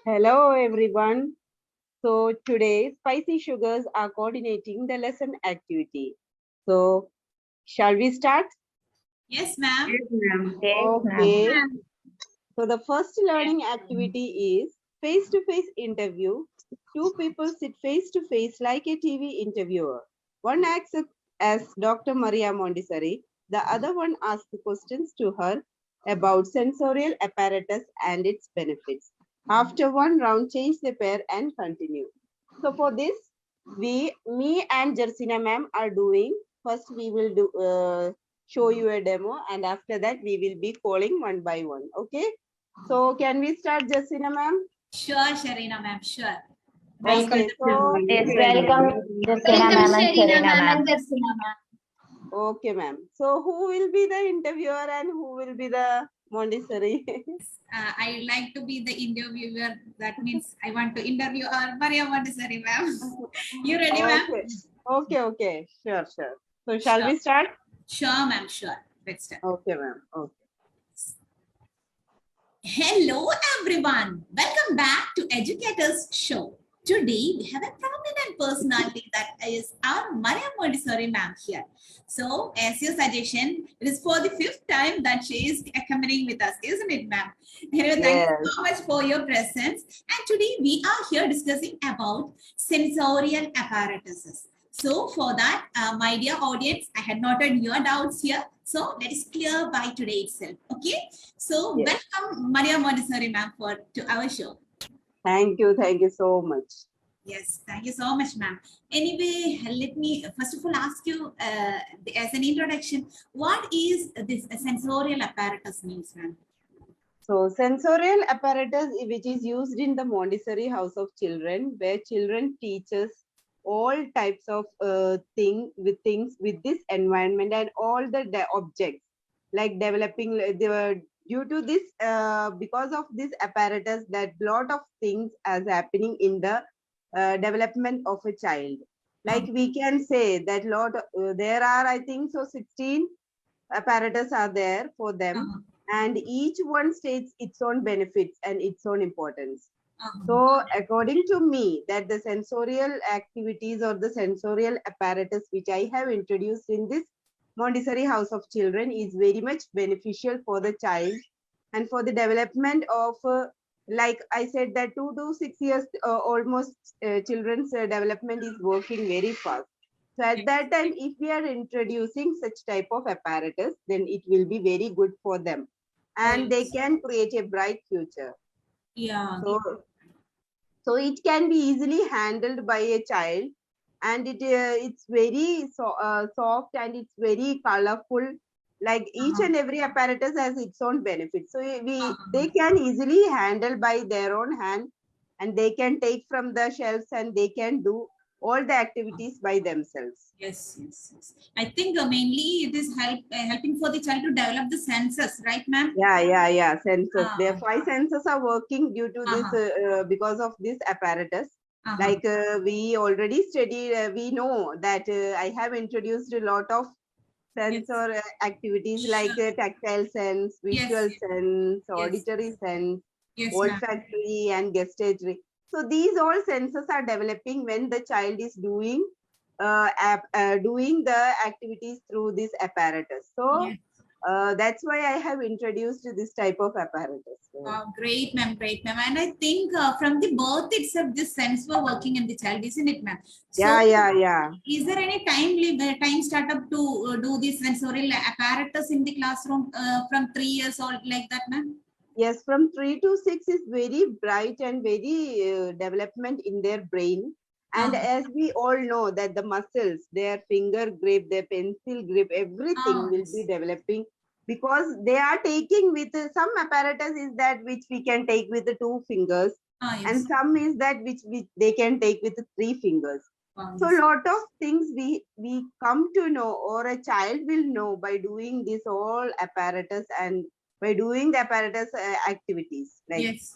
Hello everyone. So today spicy sugars are coordinating the lesson activity. So shall we start? Yes, ma'am. Okay. So the first learning activity is face-to-face interview. Two people sit face-to-face like a TV interviewer. One acts as Dr. Maria Montessori. The other one asks questions to her about sensorial apparatus and its benefits. After one round, change the pair and continue. So for this, me and Jersina ma'am are doing. First, we will show you a demo, and after that, we will be calling one by one. Okay. So can we start, Jersina ma'am? Sure, Sharina ma'am. Sure. Okay, so Yes, welcome, Justina ma'am and Sharina ma'am. okay, ma'am. So who will be the interviewer and who will be the Montessori? I like to be the interviewer. That means I want to interview Maria Montessori, ma'am. You ready, ma'am? Okay. Sure. So shall we start? Sure, ma'am. Sure. Let's start. Okay, ma'am. Okay. Hello, everyone. Welcome back to Educators Show. Today, we have a prominent personality that is our Maria Montessori ma'am here. So, as your suggestion, it is for the 5th time that she is accompanying with us, isn't it, ma'am? Anyway, thank you so much for your presence. And today, we are here discussing about sensorial apparatuses. So, for that, my dear audience, I had noted your doubts here. So, let us clear by today itself. Okay? So, welcome Maria Montessori ma'am to our show. Thank you so much. Yes, thank you so much, ma'am. Anyway, let me first of all ask you as an introduction, what is this sensorial apparatus means, ma'am? So sensorial apparatus, which is used in the Montessori house of children, where children teaches all types of things with this environment and all the objects, like developing due to this because of this apparatus, that lot of things is happening in the development of a child. Like we can say that there are, I think so, 16 apparatus are there for them, and each one states its own benefits and its own importance. So according to me, that the sensorial activities or the sensorial apparatus which I have introduced in this Montessori house of children is very much beneficial for the child and for the development of like I said, that 2 to 6 years almost children's development is working very fast. So at that time, if we are introducing such type of apparatus, then it will be very good for them and they can create a bright future. Yeah. So it can be easily handled by a child, and it's very soft and it's very colorful. Like each and every apparatus has its own benefits. So they can easily handle by their own hand, and they can take from the shelves and they can do all the activities by themselves. Yes. I think mainly it is helping for the child to develop the senses, right, ma'am? Yeah. Senses. Their 5 senses are working due to this because of this apparatus. Like we already studied, we know that I have introduced a lot of sensor activities like tactile sense, visual sense, auditory sense, olfactory and gustatory. So these all senses are developing when the child is doing the activities through this apparatus. So that's why I have introduced this type of apparatus. Great, ma'am. And I think from the birth itself, this sense were working in the child, isn't it, ma'am? So, yeah. Is there any time startup to do this sensorial apparatus in the classroom from 3 years old like that, ma'am? Yes, from 3 to 6 is very bright and very development in their brain. And as we all know that the muscles, their finger grip, their pencil grip, everything will be developing, because they are taking with some apparatus is that which we can take with the 2 fingers, and some is that which they can take with the 3 fingers. So a lot of things we come to know, or a child will know by doing this all apparatus and by doing the apparatus activities. Like, yes.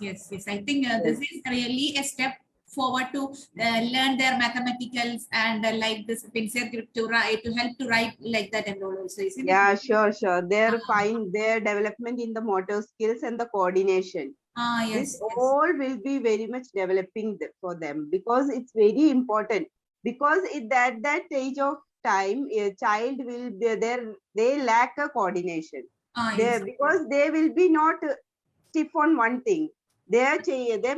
I think this is really a step forward to learn their mathematicals and like this pencil grip to help to write like that and all also. Yeah, sure. They're fine. Their development in the motor skills and the coordination. This Yes, yes. all will be very much developing for them, because it's very important. Because at that age of time, a child will be there, they lack a coordination. Yes. Because they will be not stiff on one thing. Their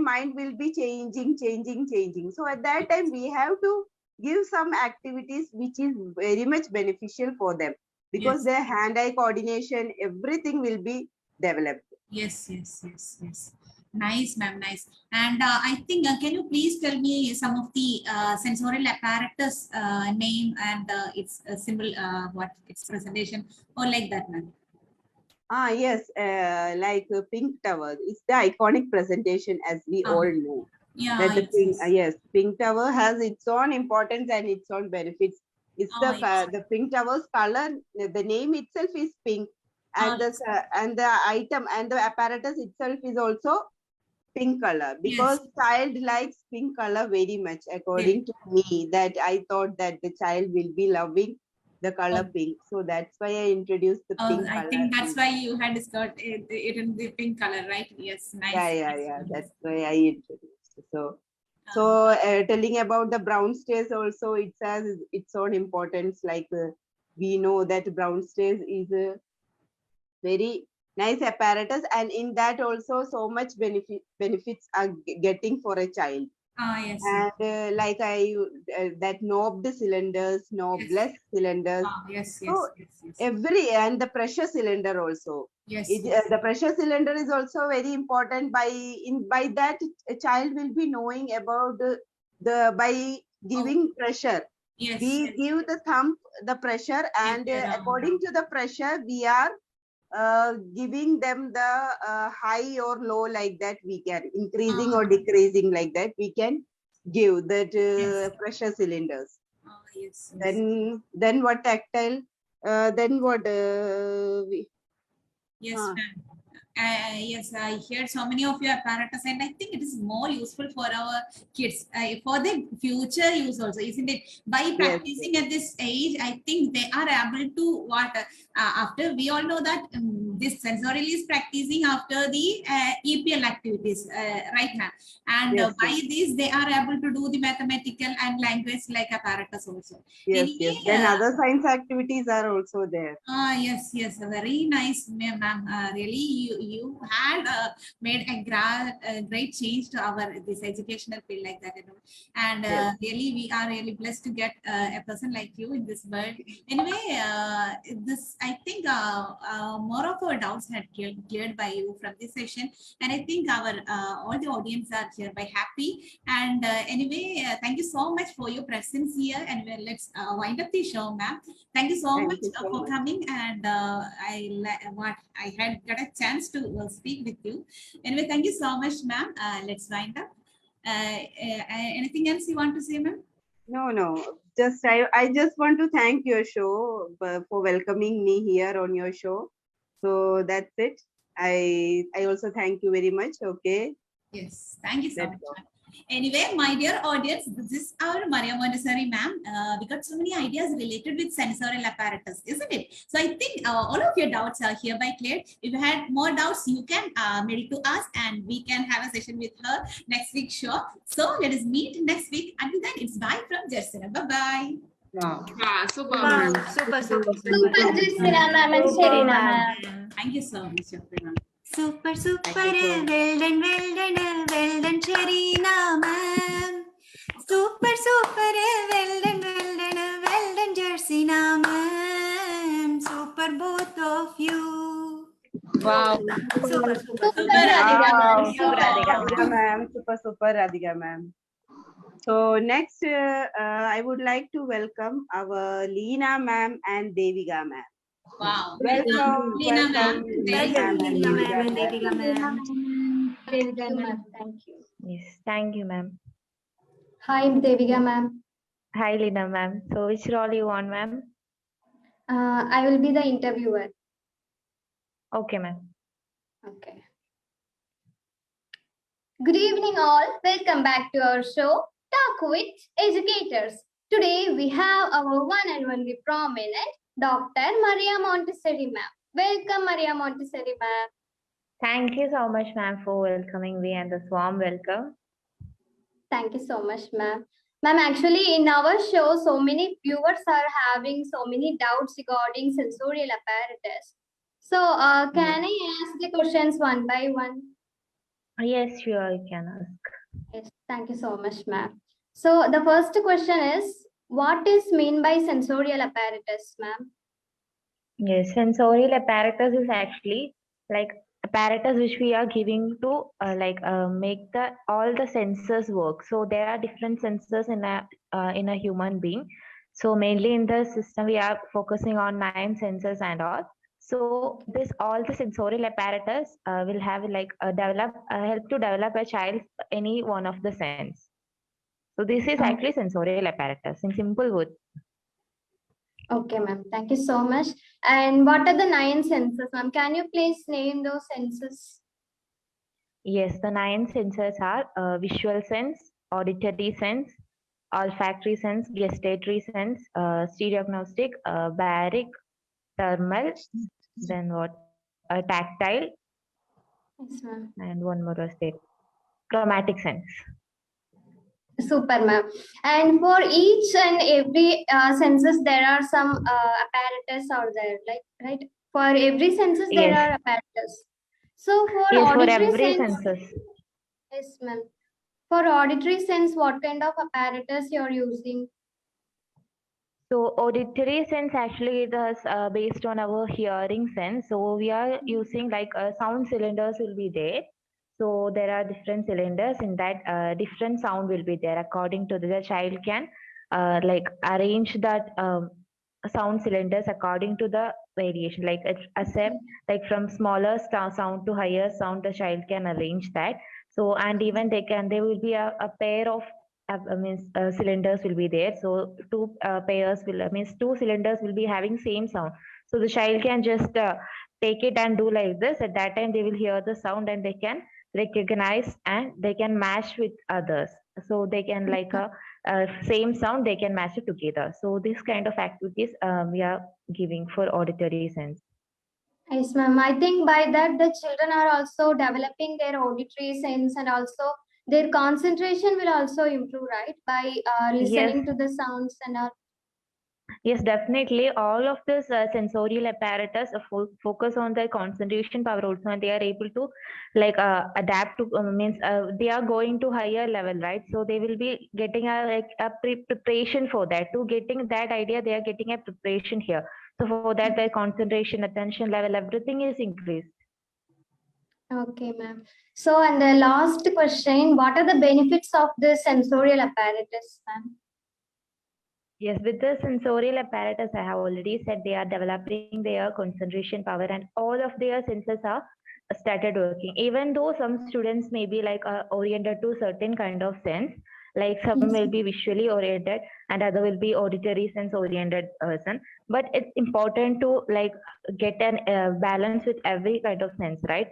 mind will be changing. So at that time, we have to give some activities which is very much beneficial for them, because Yes. their hand-eye coordination, everything will be developed. Yes, yes, yes, yes. Nice, ma'am, nice. And I think, can you please tell me some of the sensorial apparatus name and its symbol, what its presentation, or like that, ma'am? Yes, like Pink Tower. It's the iconic presentation, as we all know. Yeah, That the yes, Pink, yes. yes, Pink Tower has its own importance and its own benefits. It's Yes. the Pink Tower's color. The name itself is pink, and Yes. the item and the apparatus itself is also pink color, Yes. because child likes pink color very much. According to me, that I thought that the child will be loving the color Oh, pink, so that's why I introduced the pink I color. think that's why you had discovered it in the pink color, right? Yes, nice. Yeah. Nice. That's why I introduced. So, telling about the brown stairs also, it has its own importance. Like we know that brown stairs is a very nice apparatus, and in that also so much benefits are getting for a child. Yes. And like that knobbed cylinders, knobless cylinders. Yes, So yes, yes, yes. and the pressure cylinder also. Yes, yes. The pressure cylinder is also very important. By that, a child will be knowing about by giving pressure. Yes, We yes. give the thumb the pressure, and according to the pressure, we are giving them the high or low, like that we can increasing or decreasing, like that we can give that pressure cylinders. Yes, yes. Then what tactile? Then what? Yes, ma'am. Yes, I heard so many of your apparatus, and I think it is more useful for our kids, for the future use also, isn't it? By practicing at this age, I think they are able to after we all know that this sensorial is practicing after the EPL activities, right, ma'am? And by this, they are able to do the mathematical and language like apparatus also. Yes. Then other science activities are also there. Yes, very nice, ma'am. Really, you had made a great change to our this educational field like that, and really we are really blessed to get a person like you in this world. Anyway, this I think more of our doubts had cleared by you from this session, and I think our all the audience are hereby happy. And anyway, thank you so much for your presence here, and let's wind up the show, ma'am. Thank you so much for coming, and I had got a chance to speak with you. Anyway, thank you so much, ma'am. Let's wind up. Anything else you want to say, ma'am? No. Just I just want to thank your show for welcoming me here on your show. So that's it. I also thank you very much. Okay. Yes, thank you so much. Anyway, my dear audience, this is our Maria Montessori ma'am. We got so many ideas related with sensorial apparatus, isn't it? So I think all of your doubts are hereby cleared. If you had more doubts, you can mail it to us, and we can have a session with her next week, sure. So let us meet next week. Until then, it's bye from Jersina. Bye-bye. Super, ma'am. Super, Jersina ma'am and Serena ma'am. Thank you so much, everyone. Super, well done, Serena ma'am. Super, well done, Jersina ma'am. Super, both of you. Wow. Super Radhika ma'am. Super Radhika ma'am. So next, I would like to welcome our Leena ma'am and Devika ma'am. Wow. Welcome, Leena ma'am. Welcome, Devika ma'am. Thank you. Yes, thank you, ma'am. Hi, Devika ma'am. Hi, Lina, ma'am. So, which role you want, ma'am? I will be the interviewer. Okay, ma'am. Okay. Good evening, all. Welcome back to our show, Talk with Educators. Today, we have our one and only prominent Dr. Maria Montessori, ma'am. Welcome, Maria Montessori, ma'am. Thank you so much, ma'am, for welcoming me and the warm welcome. Thank you so much, ma'am. Ma'am, actually, in our show, so many viewers are having so many doubts regarding sensorial apparatus. So, can I ask the questions one by one? Yes, sure, you can ask. Yes, thank you so much, ma'am. So, the first question is, what is mean by sensorial apparatus, ma'am? Yes, sensorial apparatus is actually like apparatus which we are giving to make the all the sensors work. So there are different sensors in a human being. So mainly in the system we are focusing on 9 sensors and all. So this all the sensorial apparatus will have help to develop a child any one of the sense. So this is actually sensorial apparatus in simple words. Okay, ma'am. Thank you so much. And what are the 9 senses, ma'am? Can you please name those senses? Yes, the 9 senses are visual sense, auditory sense, olfactory sense, gustatory sense, stereognostic, baric, thermal, then what? Tactile, Yes, ma'am. and one more was there. Chromatic sense. Super, ma'am. And for each and every senses, there are some apparatus out there, like right? For every senses, there Yes. are apparatus. So for Yes, for auditory every sense, senses. yes, ma'am. For auditory sense, what kind of apparatus you're using? So auditory sense actually it is based on our hearing sense. So we are using sound cylinders will be there. So there are different cylinders in that different sound will be there according to the child can arrange that sound cylinders according to the variation like from smaller sound to higher sound the child can arrange that. So and even there will be a pair of cylinders will be there. So two cylinders will be having same sound. So the child can just take it and do like this. At that time, they will hear the sound and they can recognize and they can match with others. So they can same sound they can match it together. So this kind of activities we are giving for auditory sense. Yes, ma'am. I think by that the children are also developing their auditory sense and also their concentration will also improve, right? By listening Yes. to the sounds and all. Yes, definitely. All of this sensorial apparatus focus on their concentration power also, and they are able to adapt to means they are going to higher level, right? So they will be getting a preparation for that. To getting that idea, they are getting a preparation here. So for that, their concentration, attention level, everything is increased. Okay, ma'am. So, and the last question, what are the benefits of the sensorial apparatus, ma'am? Yes, with the sensorial apparatus, I have already said they are developing their concentration power and all of their senses are started working. Even though some students may be oriented to certain kind of sense, like some will be visually oriented and other will be auditory sense oriented person. But it's important to get an balance with every kind of sense, right?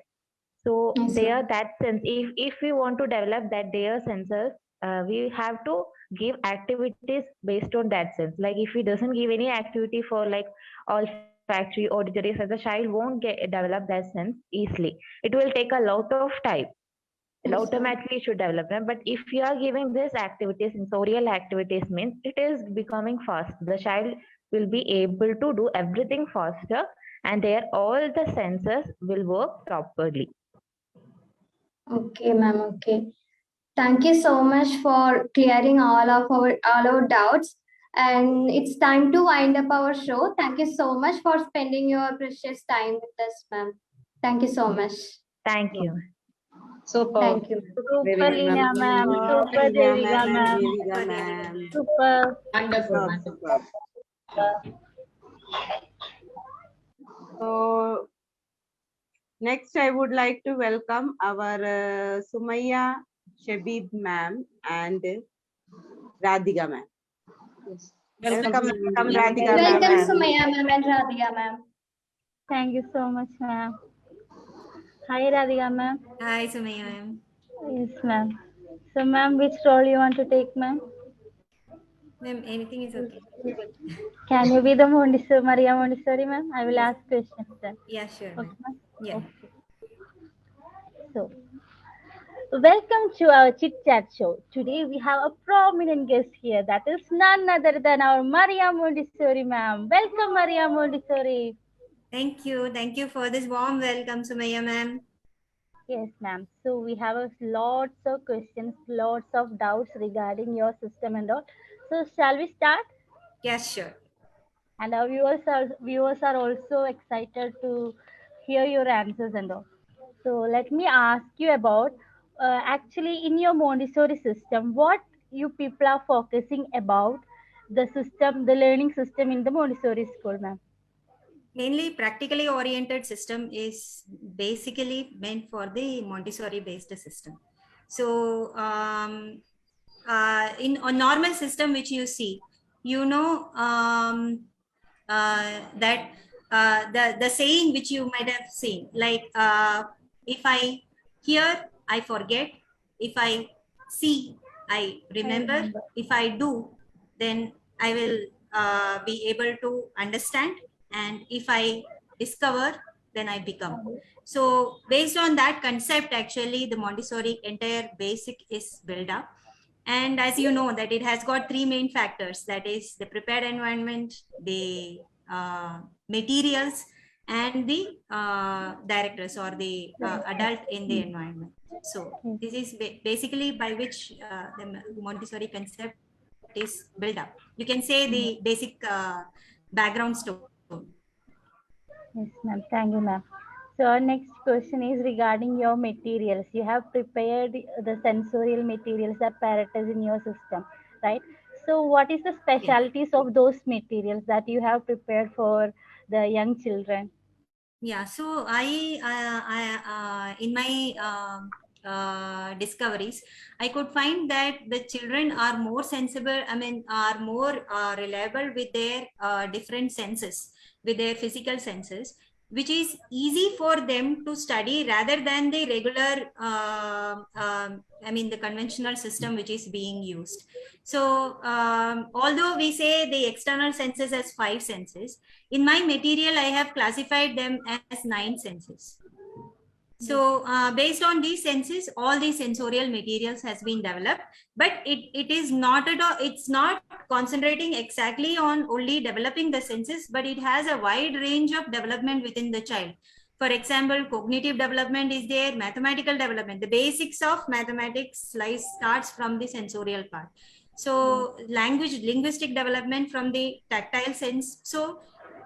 So Yes, they are ma'am. that sense. If we want to develop that their senses, we have to give activities based on that sense. Like if we doesn't give any activity for olfactory, auditory, so the child won't develop that sense easily. It will take a lot of time. It Yes, ma'am. automatically should develop them. But if you are giving this activities, sensorial activities means it is becoming fast. The child will be able to do everything faster, and there all the senses will work properly. Okay, ma'am. Okay. Thank you so much for clearing all our doubts. And it's time to wind up our show. Thank you so much for spending your precious time with us, ma'am. Thank you so much. Thank you. Super. Thank you. Super Leena ma'am, super Devika ma'am, Devika ma'am. super. Wonderful, Superb, wonderful. superb. So next, I would like to welcome our Sumaya Shabib ma'am and Radhika ma'am. Yes. Welcome, welcome ma'am. Radhika Welcome, ma'am. Sumaya ma'am and Radhika ma'am. Thank you so much, ma'am. Hi, Radhika ma'am. Hi, Sumaya ma'am. Yes, ma'am. So, ma'am, which role you want to take, ma'am? Ma'am, anything is okay. Can you be the Maria Montessori, ma'am? I will ask questions then. Yeah, sure, Okay, ma'am. ma'am. Yeah. Okay. So, welcome to our chit chat show. Today we have a prominent guest here that is none other than our Maria Montessori ma'am. Welcome, Maria Montessori. Thank you. Thank you for this warm welcome, Sumaya ma'am. Yes, ma'am. So we have lots of questions, lots of doubts regarding your system and all. So shall we start? Yes, sure. And our viewers are also excited to hear your answers and all. So let me ask you about actually in your Montessori system, what you people are focusing about the system, the learning system in the Montessori school, ma'am. Mainly practically oriented system is basically meant for the Montessori based system. So in a normal system which you see, you know that the saying which you might have seen, like if I hear, I forget. If I see, I remember. If I do, then I will be able to understand. And if I discover, then I become. So based on that concept, actually, the Montessori entire basic is built up. And as you know, that it has got three main factors, that is the prepared environment, the materials, and the directors or the adult in the environment. So this is basically by which the Montessori concept is built up. You can say the basic background story. Yes, ma'am. Thank you, ma'am. So our next question is regarding your materials. You have prepared the sensorial materials apparatus in your system, right? So what is the specialties of those materials that you have prepared for the young children? Yeah, so I in my discoveries, I could find that the children are more sensible, are more reliable with their different senses, with their physical senses, which is easy for them to study rather than the regular, the conventional system which is being used. So although we say the external senses as 5 senses, in my material, I have classified them as 9 senses. So based on these senses, all these sensorial materials has been developed, but it is not at all, it's not concentrating exactly on only developing the senses, but it has a wide range of development within the child. For example, cognitive development is there, mathematical development. The basics of mathematics starts from the sensorial part. So linguistic development from the tactile sense. So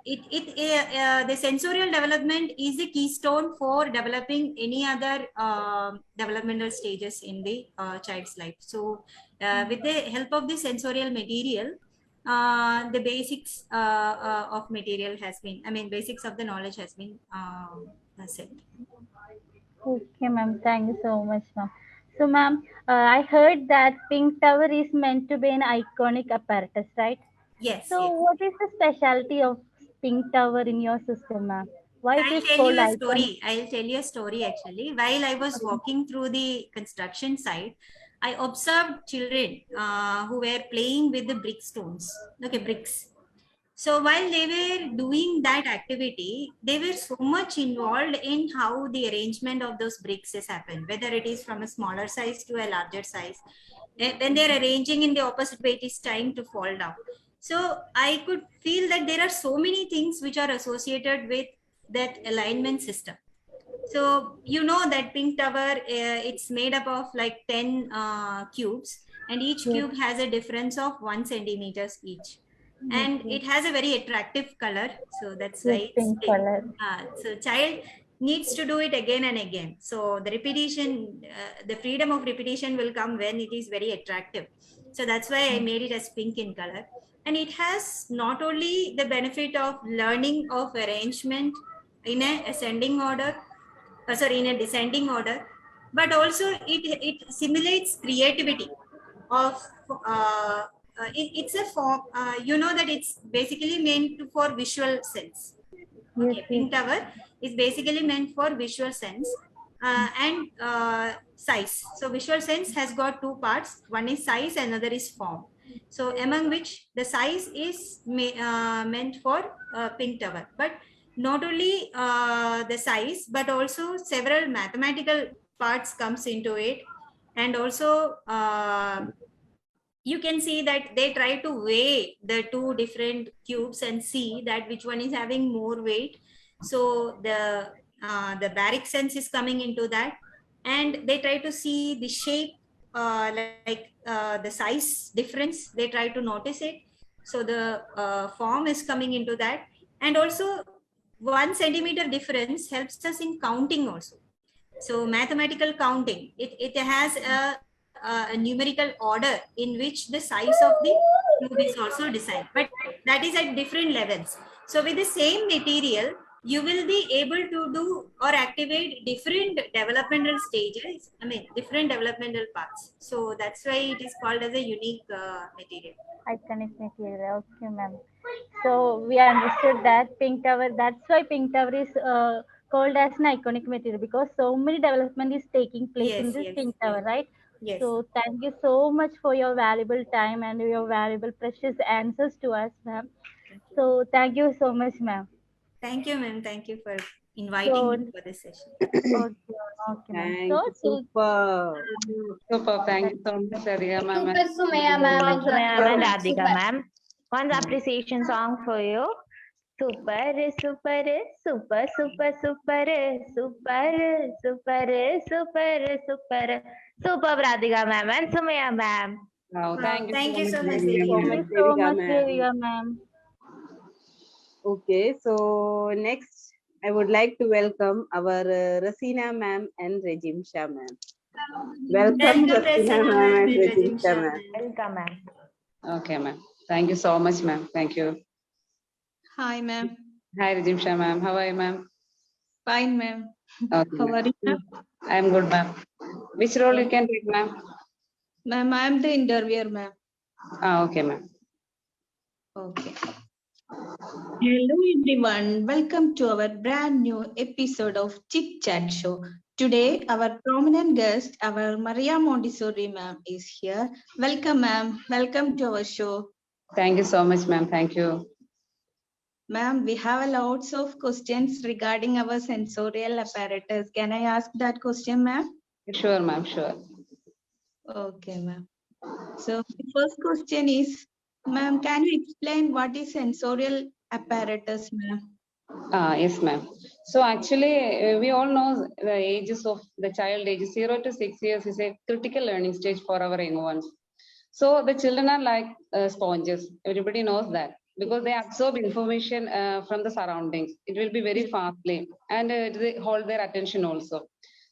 the sensorial development is the keystone for developing any other developmental stages in the child's life. So with the help of the sensorial material, the basics of material has been, basics of the knowledge has been set. Okay, ma'am. Thank you so much, ma'am. So, ma'am, I heard that Pink Tower is meant to be an iconic apparatus, right? Yes, So, yes. what is the specialty of Pink Tower in your system, ma'am? Why it I'll is tell called you a iconic? story. I'll tell you a story actually. While I was walking through the construction site, I observed children who were playing with the brick stones. Okay, bricks. So while they were doing that activity, they were so much involved in how the arrangement of those bricks has happened, whether it is from a smaller size to a larger size. When they're arranging in the opposite way, it is time to fall down. So I could feel that there are so many things which are associated with that alignment system. So you know that Pink Tower, it's made up of like 10 cubes, and each cube has a difference of 1 centimeters each. And it has a very attractive color. So that's why it's Pink pink. color. So child needs to do it again and again. So the repetition, the freedom of repetition will come when it is very attractive. So that's why I made it as pink in color. And it has not only the benefit of learning of arrangement in a ascending order, in a descending order, but also it simulates creativity of it's a form, you know that it's basically meant for visual sense. Okay, Pink Tower is basically meant for visual sense and size. So visual sense has got two parts. One is size, another is form. So among which the size is meant for Pink Tower. But not only the size, but also several mathematical parts comes into it. And also you can see that they try to weigh the two different cubes and see that which one is having more weight. So the Baric sense is coming into that, and they try to see the shape, the size difference. They try to notice it. So the form is coming into that, and also 1 centimeter difference helps us in counting also. So mathematical counting, it has a numerical order in which the size of the cube is also decided, but that is at different levels. So with the same material, you will be able to do or activate different developmental stages, different developmental paths. So that's why it is called as a unique material. Iconic material. Okay, ma'am. So we understood that pink tower. That's why pink tower is called as an iconic material, because so many development is taking place in this pink tower, right? Yes. So thank you so much for your valuable time and your valuable precious answers to us, ma'am. So thank you so much, ma'am. Thank you, ma'am. Thank you for inviting me for this session. Okay, ma'am. Thank you. Super. Super. Thank you so much, Oriya ma'am. Super Sumaya ma'am and Ma'am and Radhika Super. ma'am. One appreciation song for you. Super, super, super, super, super, super, super, super, super. Super Radhika ma'am and Sumaya ma'am. Wow, Thank you so much, Thank you so Devika. much, Thank you so Devika much, ma'am. Devika ma'am. Okay, so next I would like to welcome our Rasina ma'am and Rajimsha ma'am. Welcome, Welcome, Rasina Rasina ma'am ma'am and and Rajimsha Rajimsha ma'am. ma'am. Welcome ma'am. Okay, ma'am. Thank you so much, ma'am. Thank you. Hi, ma'am. Hi, Rajimsha ma'am. How are you, ma'am? Fine, ma'am. Okay, How are you, ma'am? I am good, ma'am. Which role you can take, ma'am? Ma'am, I am the interviewer, ma'am. Okay, ma'am. Okay. Hello, everyone. Welcome to our brand new episode of Chit Chat Show. Today, our prominent guest, our Maria Montessori ma'am, is here. Welcome, ma'am. Welcome to our show. Thank you so much, ma'am. Thank you. Ma'am, we have lots of questions regarding our sensorial apparatus. Can I ask that question, ma'am? Sure, ma'am. Sure. Okay, ma'am. So the first question is, ma'am, can you explain what is sensorial apparatus, ma'am? Yes, ma'am. So actually, we all know the ages of the child, age 0 to 6 years is a critical learning stage for our young ones. So the children are like sponges. Everybody knows that because they absorb information from the surroundings. It will be very fastly, and they hold their attention also.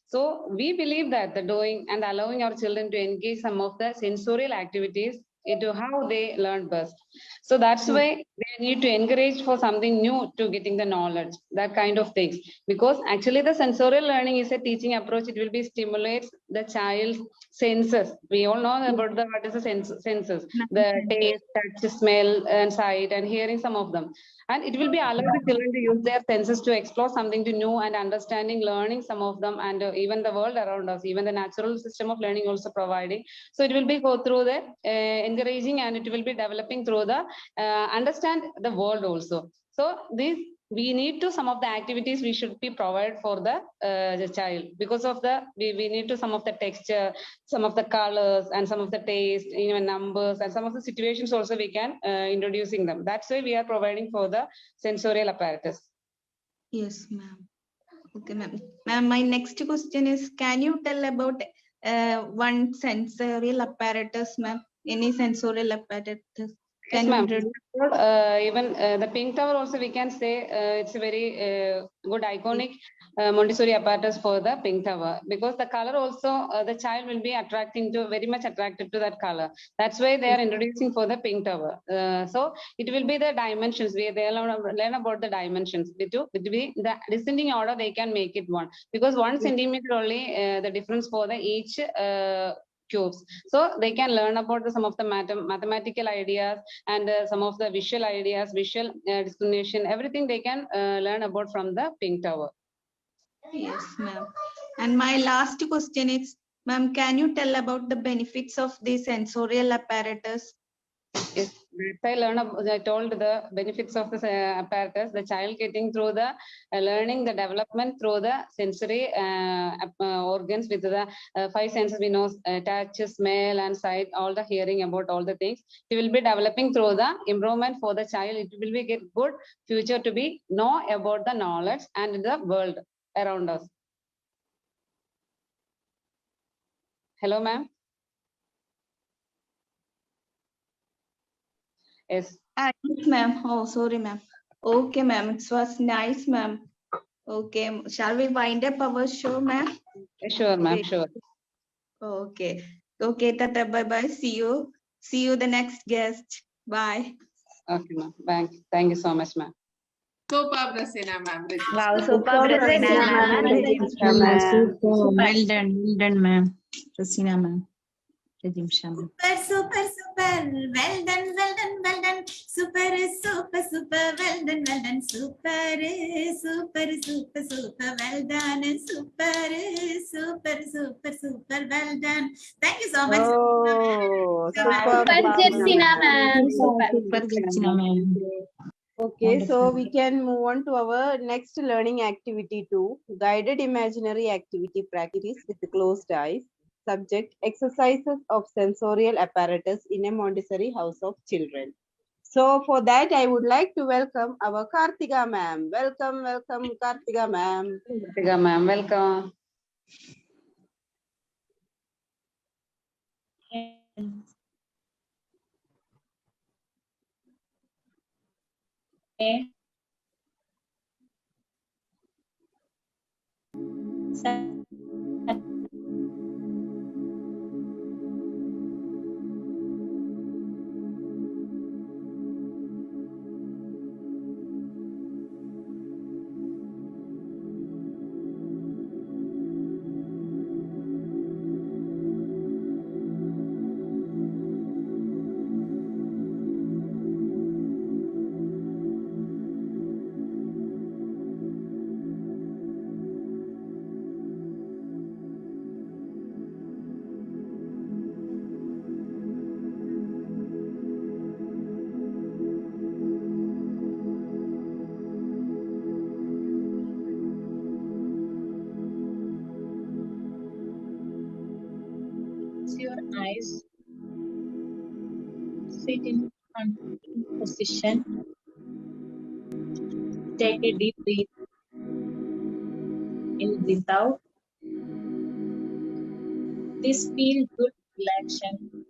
So we believe that the doing and allowing our children to engage some of the sensorial activities into how they learn best. So that's why they need to encourage for something new to getting the knowledge, that kind of things. Because actually the sensorial learning is a teaching approach. It will be stimulates the child's senses. We all know about the what is the senses, the taste, touch, smell, and sight, and hearing some of them. And it will be allowed the children to use their senses to explore something to new and understanding, learning some of them, and even the world around us, even the natural system of learning also providing. So it will be go through the encouraging, and it will be developing through the understand the world also. So these we need to some of the activities we should be provide for the child, because of the we need to some of the texture, some of the colors, and some of the taste, even numbers, and some of the situations also we can introducing them. That's why we are providing for the sensorial apparatus. Yes, ma'am. Okay, ma'am. Ma'am, my next question is, can you tell about one sensorial apparatus, ma'am? Any sensorial apparatus? Yes, Can ma'am. you introduce? Even the pink tower also we can say it's a very good iconic Montessori apparatus for the pink tower, because the color also the child will be attracting to very much attracted to that color. That's why they are introducing for the pink tower. So it will be the dimensions where they learn about the dimensions. Between the descending order they can make it one, because 1 centimeter only the difference for the each cubes. So they can learn about some of the mathematical ideas, and some of the visual ideas, visual discrimination, everything they can learn about from the pink tower. Yes, ma'am. And my last question is, ma'am, can you tell about the benefits of the sensorial apparatus? If I told the benefits of the apparatus, the child getting through the learning the development through the sensory organs with the five senses we know, touch, smell and sight, all the hearing about all the things. He will be developing through the improvement for the child. It will be get good future to be know about the knowledge and the world around us. Hello, ma'am. Yes. Yes, ma'am. Oh, sorry, ma'am. Okay, ma'am. It was nice, ma'am. Okay. Shall we wind up our show, ma'am? Sure, ma'am. Sure. Okay. Okay, tata, bye-bye. See you. See you the next guest. Bye. Okay, ma'am. Thank you so much, ma'am. Superb, Rasina, ma'am. Wow, superb, Rasina, ma'am. Well done, ma'am. Rasina, ma'am. Super, super, super. Well done, well done, well done. Super, super, super. Well done, well done. Super, super, super, super. Well done. Super, super, super, super. Well done. Thank you so much. Oh, Super Jessina, ma'am. Super. Okay, so we can move on to our next learning activity 2, guided imaginary activity practice with closed eyes. Subject, exercises of sensorial apparatus in a Montessori house of children. So for that, I would like to welcome our Kartika ma'am. Welcome, welcome, Kartika ma'am. Kartika ma'am, welcome. Your eyes, sit in comfortable position, take a deep breath in, breathe out. This feel good relaxation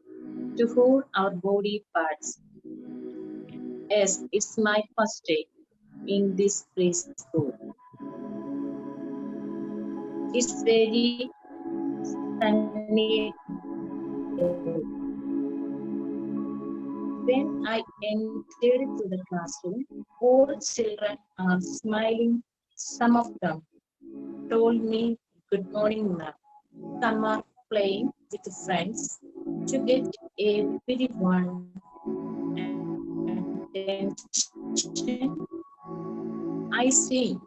to hold our body parts. As it's my first day in this preschool. It's very sunny. When I entered into the classroom, all children are smiling. Some of them told me, "Good morning, ma'am." Some are playing with friends to get everyone attention. I see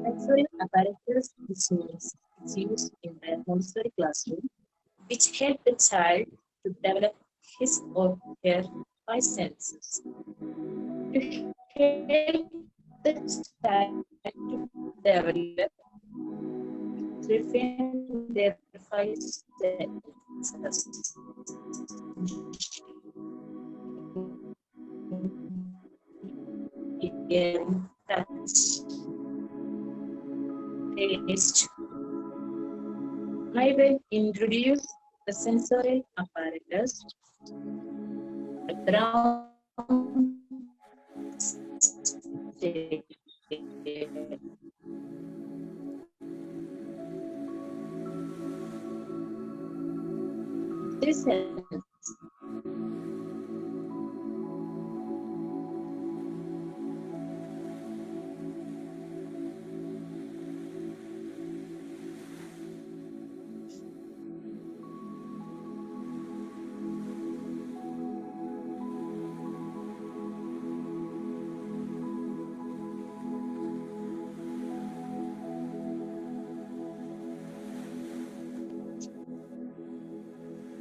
Sensorial apparatus which means it's used in the Montessori classroom, which help the child to develop his or her five senses. To help the child to develop, refine their five senses. Hearing, touch, taste. I will introduce the sensorial apparatus, the ground state. This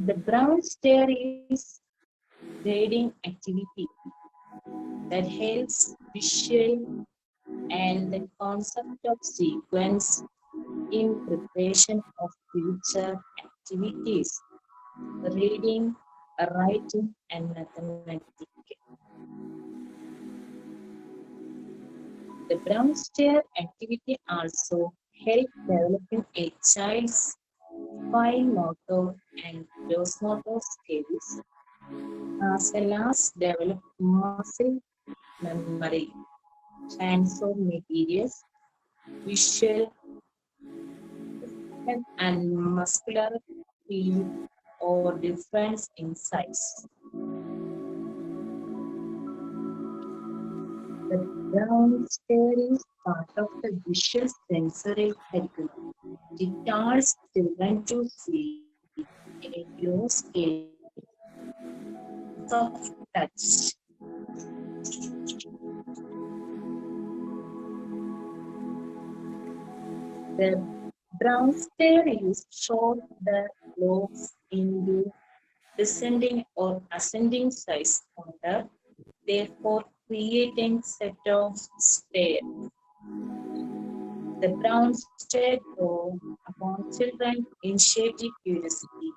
The brown stare is grading activity that helps visual and the concept of sequence in preparation of future activities, reading, writing, and mathematics. The brown stare activity also helps developing a child's fine motor and gross motor skills, as well as develop muscle memory, transfer materials, visual and muscular feel or difference in size. The brown stare is part of the visual sensory curriculum. It tells children to see a low scale of touch. The brown stare is short the lobes into descending or ascending size order, therefore creating set of stare. The brown stare grow upon children initiative curiosity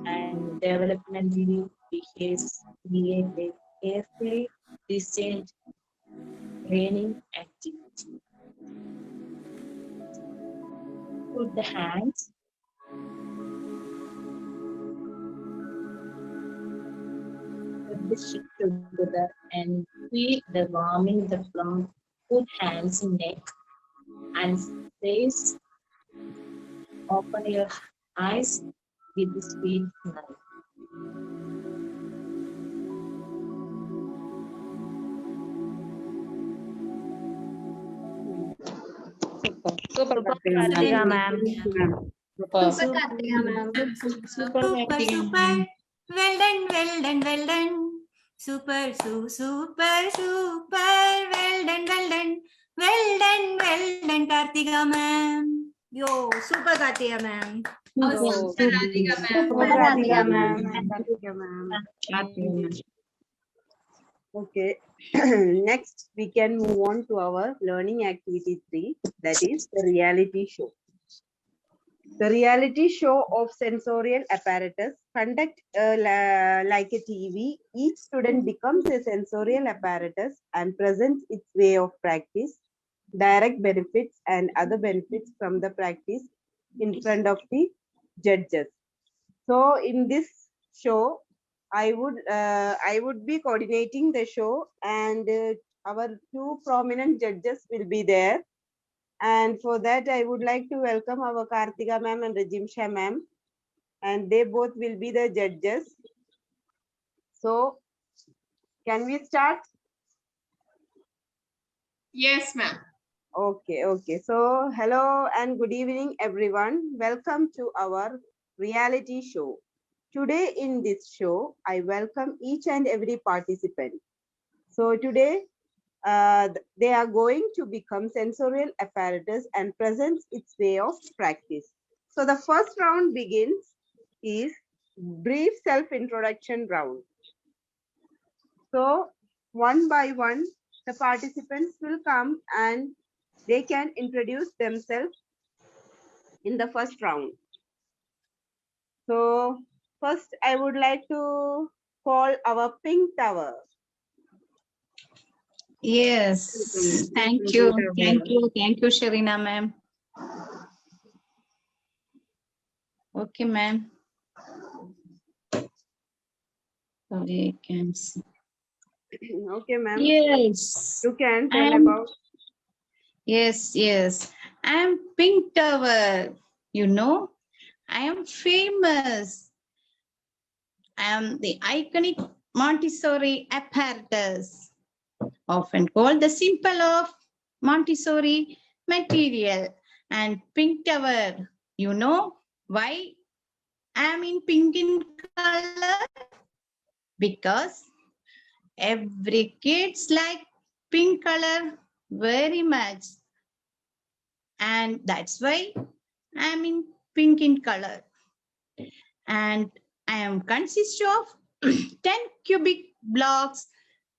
and developmentally behaves create a carefully designed training activity. Put the hands put the shit together and feel the warming the plum. Put hands in neck and face. Open your eyes with the sweet smile. Super, Kartika ma'am. super. Super Kartika ma'am. Super, super. Well done, well done, well done. Super, super, super. Well done, well done. Well done, well done, Kartika ma'am. Yo, super Kartika ma'am. So, Super Radhika ma'am. Super Radhika ma'am. Radhika ma'am. Okay. Next, we can move on to our learning activity 3, that is the reality show. The reality show of sensorial apparatus conduct like a TV. Each student becomes a sensorial apparatus and presents its way of practice, direct benefits and other benefits from the practice in front of the judges. So in this show, I would be coordinating the show, and our 2 prominent judges will be there. And for that, I would like to welcome our Kartika ma'am and Rajimsha ma'am, and they both will be the judges. So, can we start? Yes, ma'am. Okay. So, hello and good evening, everyone. Welcome to our reality show. Today in this show, I welcome each and every participant. So today, they are going to become sensorial apparatus and presents its way of practice. So the first round begins is brief self-introduction round. So one by one, the participants will come and they can introduce themselves in the first round. So first, I would like to call our pink tower. Yes, thank you, Sharina ma'am. Okay, ma'am. Sorry, I can see. Okay, ma'am. Yes, You can tell I'm- about. yes. I'm Pink Tower. You know, I am famous. I am the iconic Montessori apparatus, often called the symbol of Montessori material. And Pink Tower, you know why I'm in pink in color? Because every kids like pink color very much. And that's why I'm in pink in color. And I am consist of 10 cubic blocks.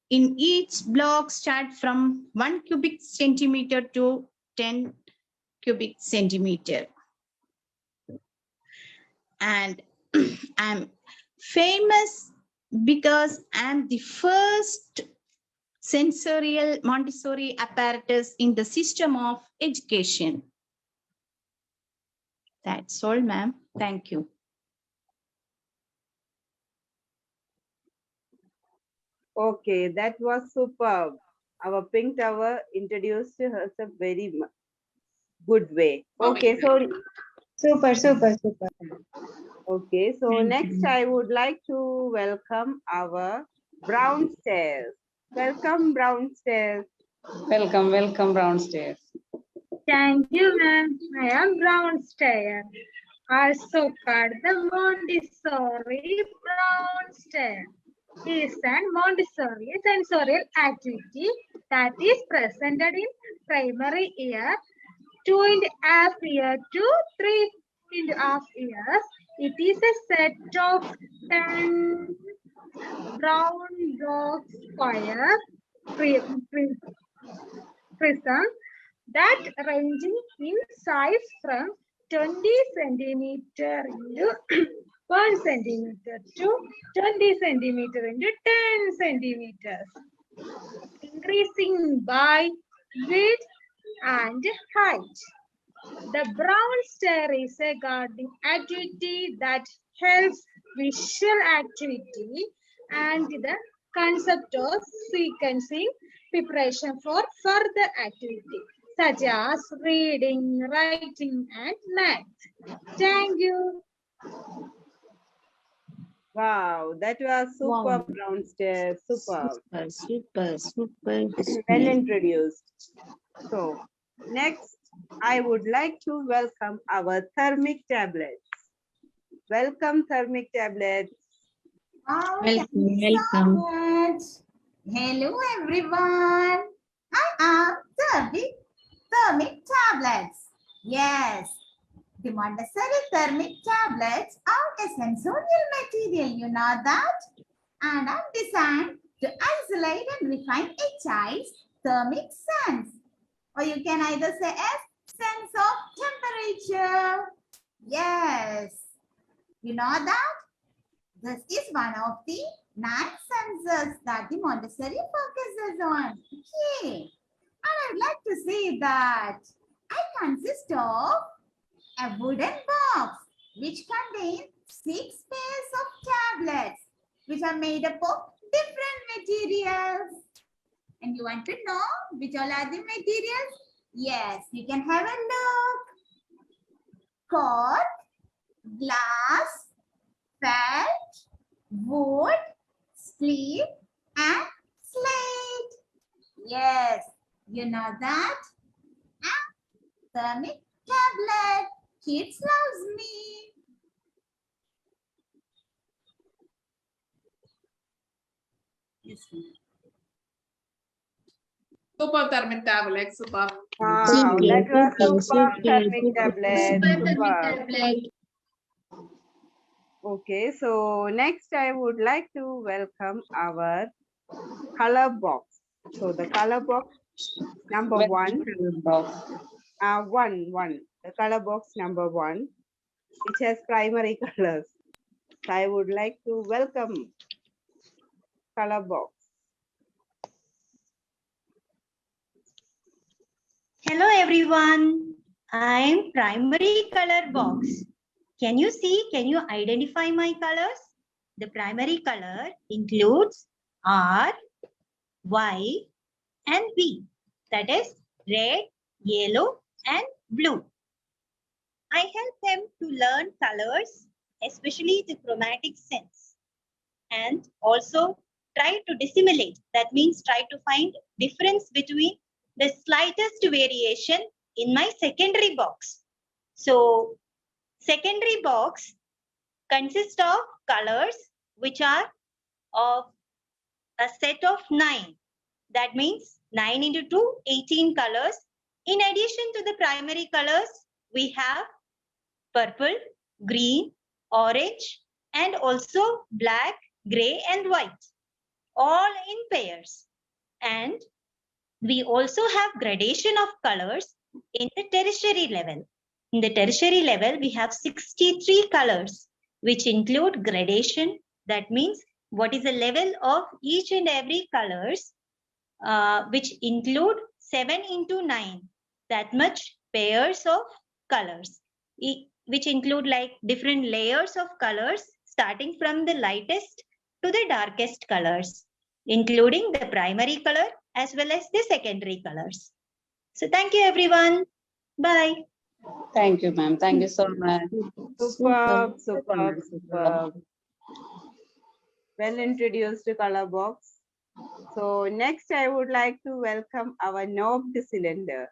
In each block start from 1 cubic centimeter to 10 cubic centimeter. And I'm famous because I'm the first sensorial Montessori apparatus in the system of education. That's all, ma'am. Thank you. Okay, that was superb. Our pink tower introduced herself very good way. Okay, so Super, super, super. okay, so Thank next you. I would like to welcome our brown stairs. Welcome, brown stairs. Welcome, welcome, downstairs. Thank you, ma'am. I am Brown Stair, also called the Montessori Brown Stair. Is an Montessori sensorial activity that is presented in primary year 2.5 years to 3.5 years. It is a set of 10 brown block square prism that ranging in size from 20 centimeter into 1 centimeter to 20 centimeter into 10 centimeters, increasing by width and height. The brown stair is a guiding activity that helps visual activity and the concept of sequencing preparation for further activity such as reading, writing, and math. Thank you. Wow, that was super, Wow. brown stairs. Super. Super. Well introduced. So, next, I would like to welcome our thermic tablets. Welcome, thermic tablets. Oh, Welcome, thank you so welcome. much. Hello, everyone. I am thermic tablets. Yes, the Montessori thermic tablets are a sensorial material, you know that? And are designed to isolate and refine a child's thermic sense. Or you can either say as sense of temperature. Yes, you know that? This is one of the 9 senses that the Montessori focuses on. Okay. And I'd like to say that I consist of a wooden box which contains 6 pairs of tablets which are made up of different materials. And you want to know which all are the materials? Yes, you can have a look. Cork, glass, felt, wood, sleeve, and slate. Yes, you know that. And thermic tablet. Kids loves me. Yes. Super thermic tablet, super. Wow, that was super thermic tablet. Super Super. tablet. Okay, so next I would like to welcome our color box. So the color box number one, the color box number 1, which has primary colors. So I would like to welcome color box. Hello everyone, I'm primary color box. Can you see, can you identify my colors? The primary color includes R, Y and B. That is red, yellow and blue. I help them to learn colors, especially the chromatic sense, and also try to dissimulate. That means try to find difference between the slightest variation in my secondary box. So secondary box consists of colors which are of a set of 9. That means 9 into 2, 18 colors. In addition to the primary colors, we have purple, green, orange, and also black, gray, and white, all in pairs. And we also have gradation of colors in the tertiary level. In the tertiary level, we have 63 colors, which include gradation. That means what is the level of each and every colors, which include 7 into 9, that much pairs of colors, which include like different layers of colors starting from the lightest to the darkest colors, including the primary color as well as the secondary colors. So thank you everyone. Bye. Thank you, ma'am. Thank you so much. Superb, superb, superb. Well introduced color box. So next I would like to welcome our knobbed cylinder.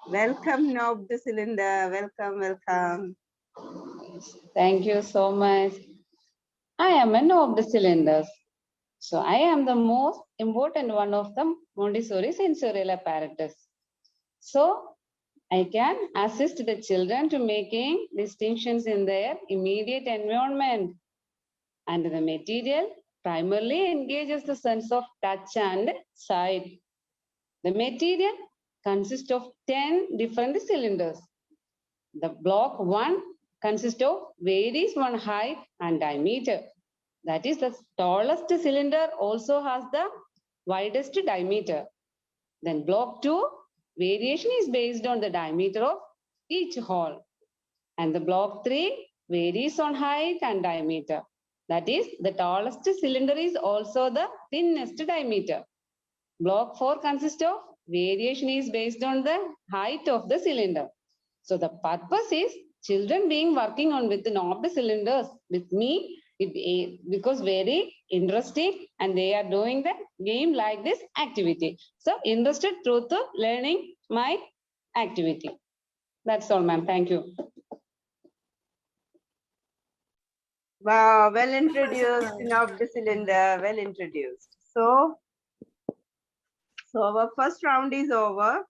Welcome knobbed cylinder. Welcome, welcome. Thank you so much. I am a knobbed cylinders. So I am the most important one of the Montessori sensorial apparatus. So I can assist the children to making distinctions in their immediate environment. And the material primarily engages the sense of touch and sight. The material consists of 10 different cylinders. The block 1 consists of varies one height and diameter. That is, the tallest cylinder also has the widest diameter. Then block 2, variation is based on the diameter of each hole. And the block 3 varies on height and diameter. That is, the tallest cylinder is also the thinnest diameter. Block 4 consists of variation is based on the height of the cylinder. So the purpose is children being working on with the knobbed cylinders with me, because very interesting and they are doing the game like this activity. So interested through to learning my activity. That's all, ma'am. Thank you. Wow, well introduced, knobbed cylinder, well introduced. So our first round is over.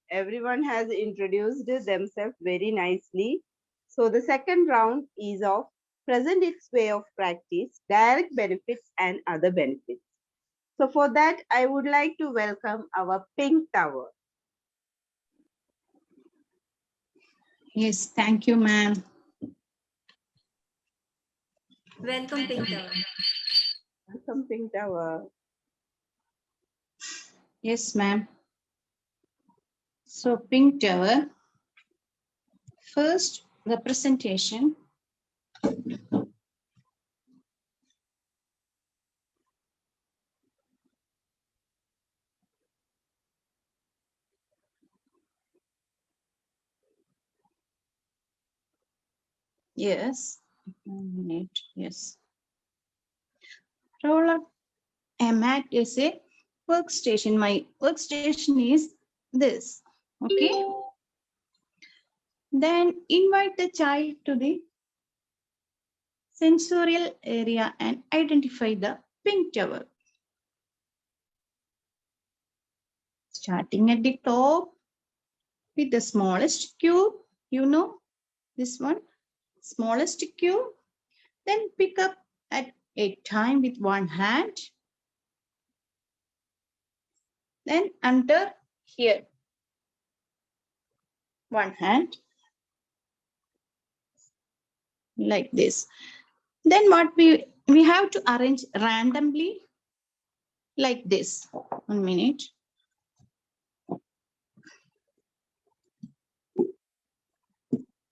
Everyone has introduced themselves very nicely. So the second round is of present its way of practice, direct benefits and other benefits. So for that, I would like to welcome our pink tower. Yes, thank you, ma'am. Welcome, Pink Tower. Welcome, pink tower. Yes, ma'am. So, pink tower. First, the presentation. Yes. 1 minute. Yes. Roll up a mat is a workstation. My workstation is this. Okay. Then invite the child to the sensorial area and identify the pink tower. Starting at the top with the smallest cube, you know, this one, smallest cube. Then pick up at a time with one hand. Then under here, one hand, like this. Then what we have to arrange randomly like this. 1 minute.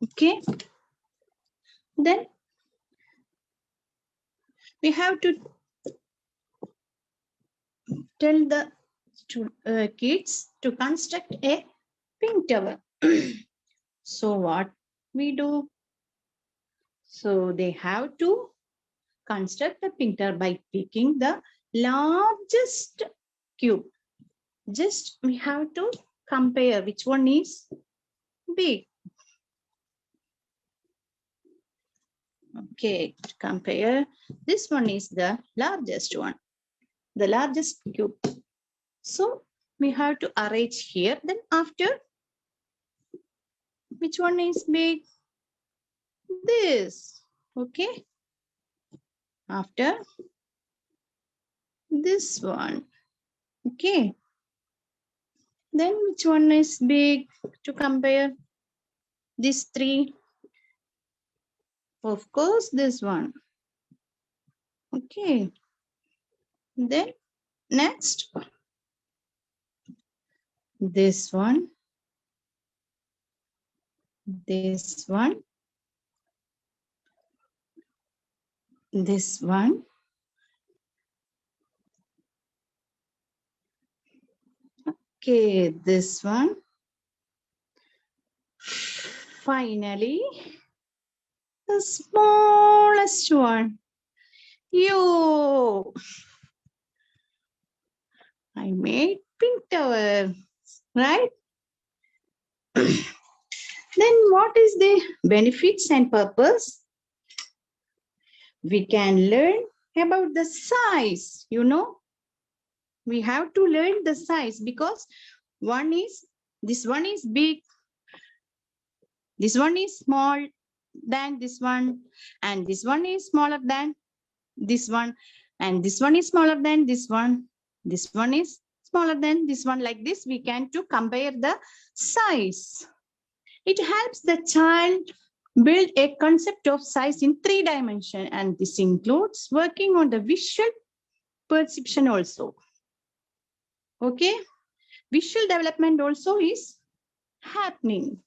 Okay. Then we have to tell the kids to construct a pink tower. So what we do? So they have to construct the pink tower by picking the largest cube. Just we have to compare which one is big. Okay, to compare, this one is the largest one, the largest cube. So we have to arrange here. Then after, which one is big? This. Okay. After this one. Okay. Then which one is big to compare? These three. Of course, this one. Okay. Then next, this one, this one, this one. Okay, this one. Finally, the smallest one. You. I made pink tower, right? Then what is the benefits and purpose? We can learn about the size, you know. We have to learn the size because this one is big, this one is small than this one, and this one is smaller than this one, and this one is smaller than this one. This one is smaller than this one. Like this, we can to compare the size. It helps the child build a concept of size in 3 dimensions, and this includes working on the visual perception also. Okay, visual development also is happening.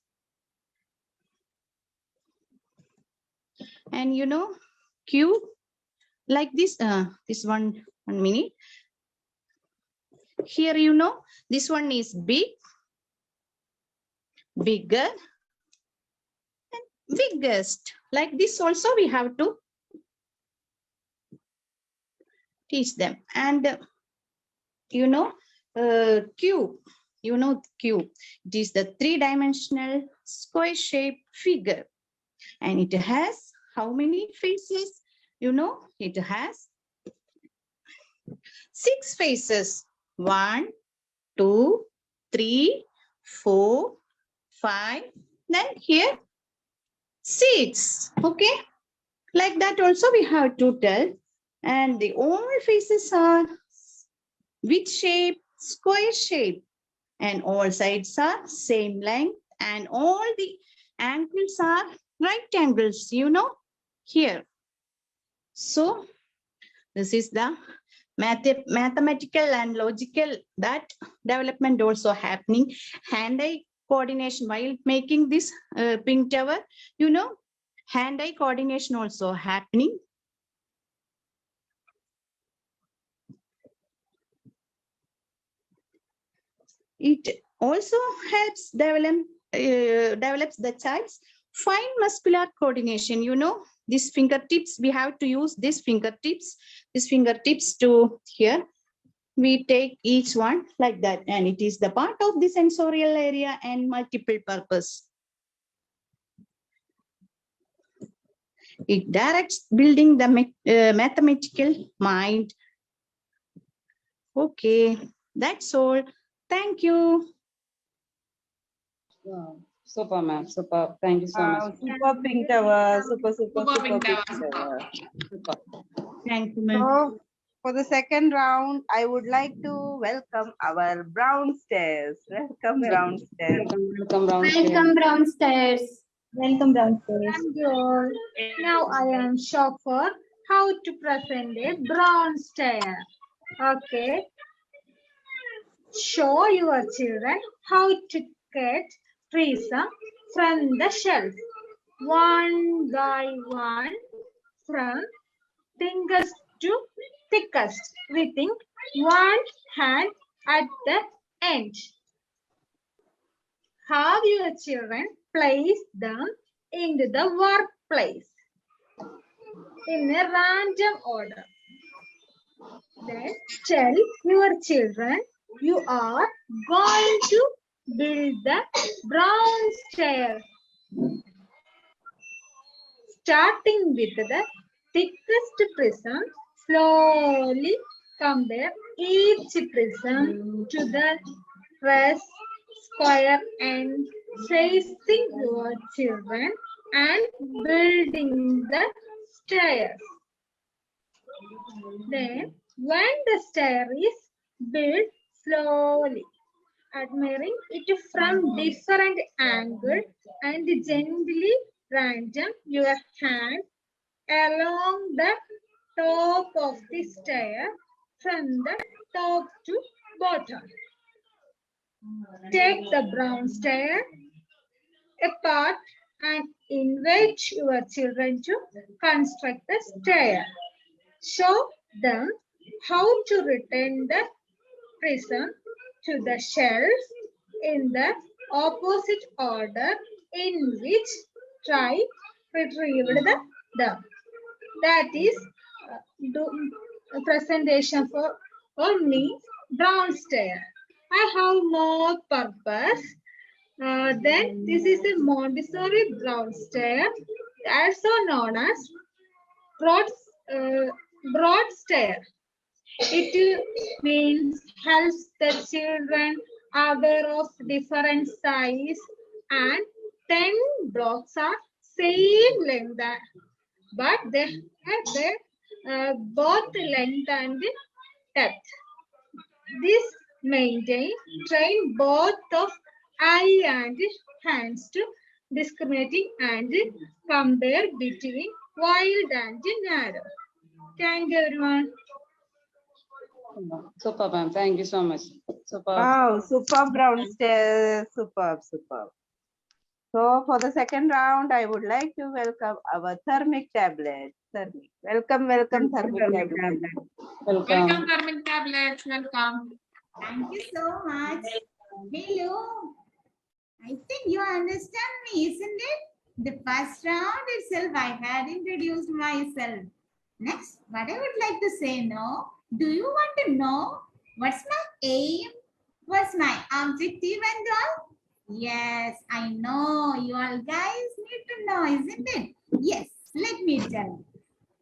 And you know, cube like this, this one minute. Here, you know, this one is big, bigger, and biggest. Like this also we have to teach them. And you know, cube, you know, cube. It is the 3-dimensional square shaped figure. And it has how many faces? You know, it has 6 faces. 1, 2, 3, 4, 5. Then here 6. Okay. Like that also we have to tell. And the all faces are which shape? Square shape. And all sides are same length. And all the angles are right angles, you know, here. So this is the mathematical and logical that development also happening. Hand-eye coordination while making this pink tower, you know, hand-eye coordination also happening. It also helps develops the child's fine muscular coordination. You know, these fingertips, we have to use these fingertips to here. We take each one like that, and it is the part of the sensorial area and multiple purpose. It directs building the mathematical mind. Okay, that's all. Thank you. Wow. Super, ma'am. Super. Thank you so much. Super pink tower. Super pink tower. Super. Thank you, ma'am. So, for the second round, I would like to welcome our brown stairs. Welcome, brown stairs. Welcome, brown stairs. Welcome, brown stairs. Welcome downstairs. Thank you all. Now I am Shofar. How to present a brown stair. Okay. Show your children how to get prism from the shelf. One by one, from thinnest to thickest, within one hand at the end. Have your children place them into the workplace in a random order. Then tell your children you are going to build the brown stair. Starting with the thickest prism, slowly compare each prism to the rest square and facing your children and building the stairs. Then, when the stair is built slowly, admiring it from different angles and gently random your hand along the top of the stair from the top to bottom. Take the brown stair apart and invite your children to construct the stair. Show them how to return the prism to the shelves in the opposite order in which try retrieved them. That is presentation for me brown stair. I have more purpose. Then this is a Montessori brown stair, also known as broad stair. It means helps the children aware of different size and 10 blocks are same length, but they have both length and depth. This train both of eye and hands to discriminating and compare between wide and narrow. Thank you, everyone. Super, ma'am. Thank you so much. Super. Wow, superb brown stair. Superb. So for the second round, I would like to welcome our Thermic tablet. Thermic. Welcome, Thermic tablet. Welcome, Thermic tablets. Welcome. Thank you so much. Hello. I think you understand me, isn't it? The first round itself, I had introduced myself. Next, what I would like to say now, do you want to know what's my aim? What's my objective and all? Yes, I know you all guys need to know, isn't it? Yes, let me tell you.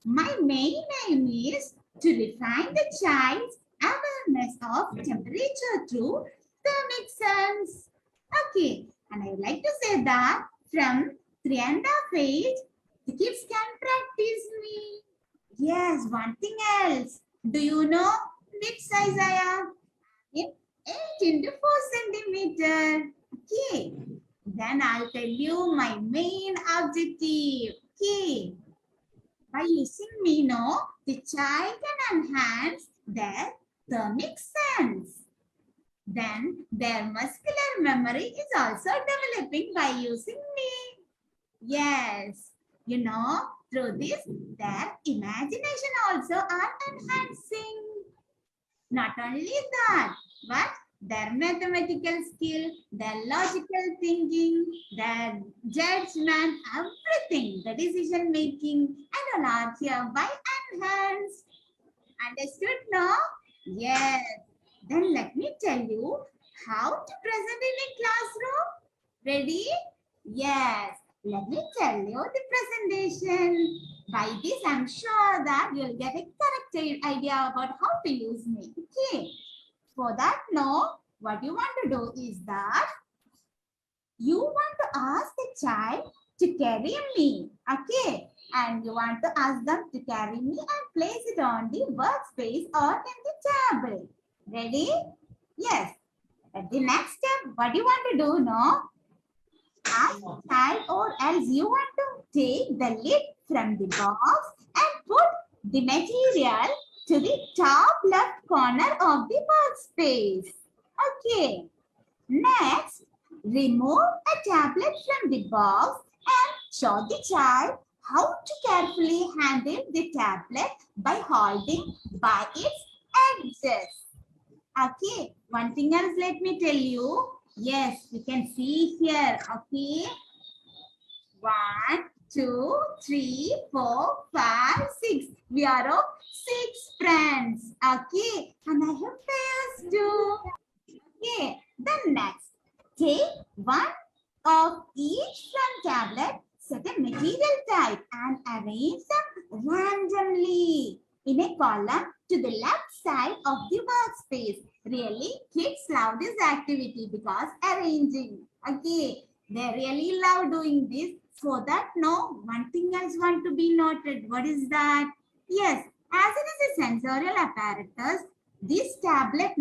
My main aim is to refine the child's awareness of temperature through thermic sense. Okay, and I would like to say that from 3.5 age, the kids can practice me. Yes, one thing else. Do you know which size I am? 8 into 4 centimeter. Okay, then I'll tell you my main objective. Okay, by using me, no, the child can enhance their thermic sense. Then their muscular memory is also developing by using me. Yes, you know, through this, their imagination also are enhancing. Not only that, but their mathematical skill, their logical thinking, their judgment, everything, the decision making, and all are hereby enhanced. Understood now? Yes. Then let me tell you how to present in a classroom. Ready? Yes. Let me tell you the presentation. By this, I'm sure that you'll get a correct idea about how to use me. Okay. For that, no, what you want to do is that you want to ask the child to carry me. Okay. And you want to ask them to carry me and place it on the workspace or in the table. Ready? Yes. At the next step, what do you want to do, no? Ask the child, or else you want to take the lid from the box and put the material to the top left corner of the workspace. Okay. Next, remove a tablet from the box and show the child how to carefully handle the tablet by holding by its edges. Okay, one thing else, let me tell you. Yes, you can see here. Okay, 1, 2, 3, 4, 5, 6. We are of 6 friends. Okay, and I have pairs too. Okay, then next, take one of each front tablet, set a material type and arrange them randomly in a column to the left side of the workspace. Really, kids love this activity because arranging. Okay, they really love doing this. For that, no, one thing else want to be noted. What is that? Yes, As it is a sensorial apparatus, this tablet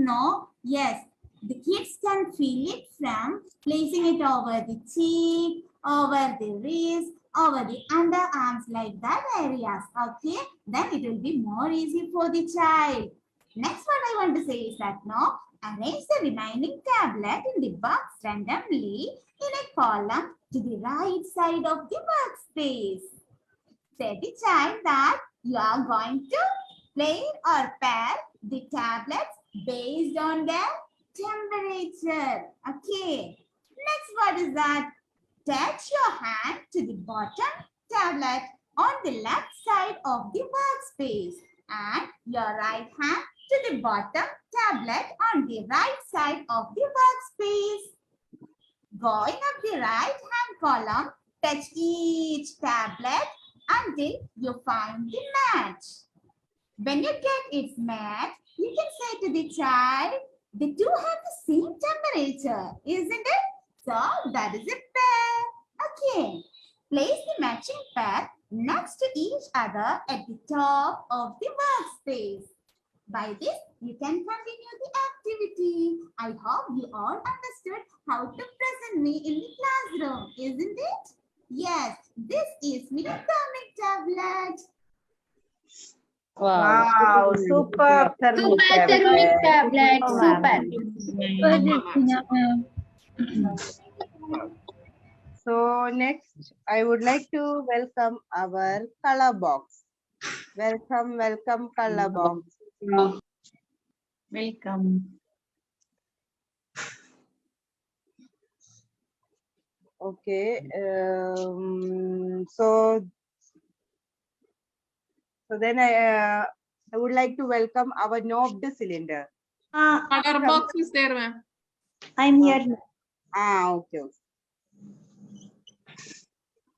yes, the kids can feel it from placing it over the cheek, over the wrist, over the underarms, like that areas. Okay, then it will be more easy for the child. Next, what I want to say is that arrange the remaining tablet in the box randomly in a column to the right side of the workspace. Say the child that you are going to plane or pair the tablets based on their temperature. Okay. Next, what is that? Touch your hand to the bottom tablet on the left side of the workspace and your right hand to the bottom tablet on the right side of the workspace. Going up the right hand column, touch each tablet until you find the match. When you get its match, you can say to the child, the two have the same temperature, isn't it? So that is a pair. Okay. Place the matching pair next to each other at the top of the workspace. By this, you can continue the activity. I hope you all understood how to present me in the classroom, isn't it? Yes, this is my Thermic tablet. Wow, super thermic Super thermic tablet. Super. So next, I would like to welcome our color box. Welcome, welcome, color box. Welcome. Okay. So then I would like to welcome our knobbed cylinder. Color box is there, ma'am. I'm here. Okay.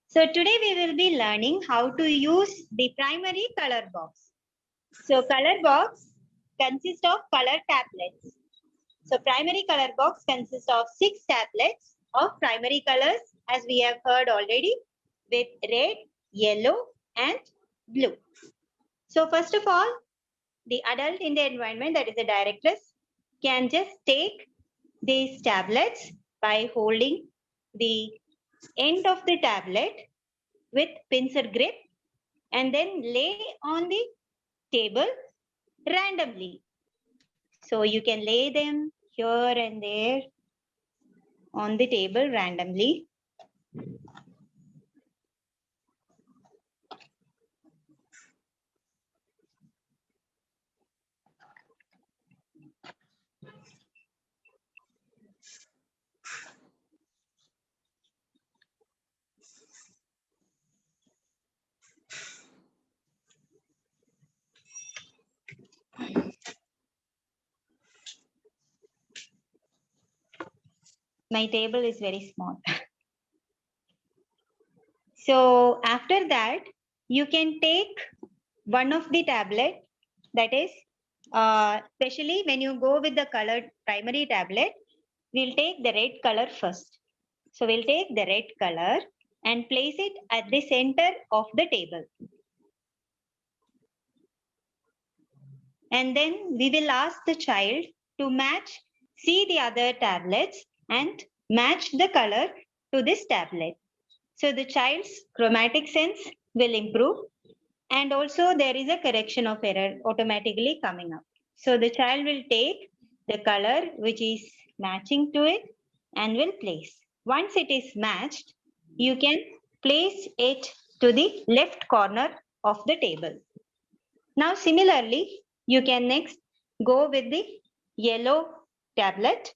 So today we will be learning how to use the primary color box. So color box consists of color tablets. So primary color box consists of 6 tablets of primary colors, as we have heard already, with red, yellow and blue. So first of all, the adult in the environment, that is the directress, can just take these tablets by holding the end of the tablet with pincer grip and then lay on the table randomly. So you can lay them here and there on the table randomly. My table is very small. So after that, you can take one of the tablet, that is, especially when you go with the colored primary tablet, we'll take the red color first. So we'll take the red color and place it at the center of the table. And then we will ask the child to see the other tablets and match the color to this tablet. So the child's chromatic sense will improve, and also there is a correction of error automatically coming up. So the child will take the color which is matching to it and will place. Once it is matched, you can place it to the left corner of the table. Now similarly, you can next go with the yellow tablet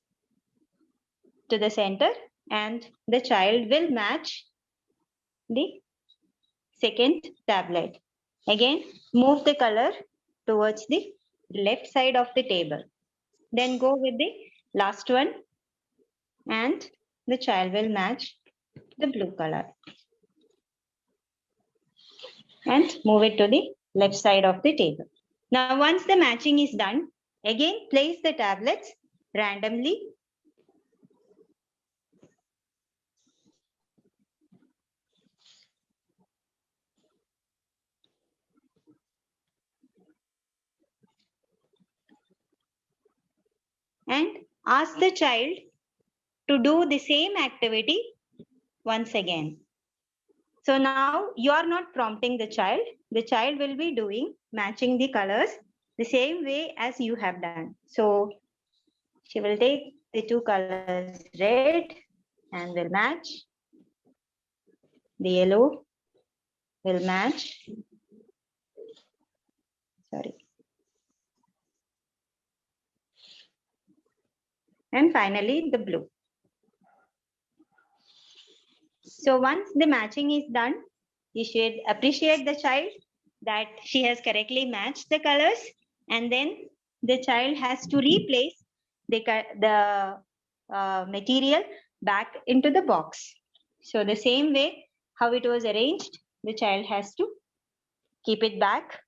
to the center and the child will match the second tablet. Again, move the color towards the left side of the table. Then go with the last one and the child will match the blue color. And move it to the left side of the table. Now, once the matching is done, again place the tablets randomly. and ask the child to do the same activity once again. So now you are not prompting the child. The child will be doing matching the colors the same way as you have done. So she will take the two colors, red, and will match. The yellow will match. Sorry. And finally, the blue. So once the matching is done, you should appreciate the child that she has correctly matched the colors, and then the child has to replace the material back into the box. So the same way how it was arranged, the child has to keep it back.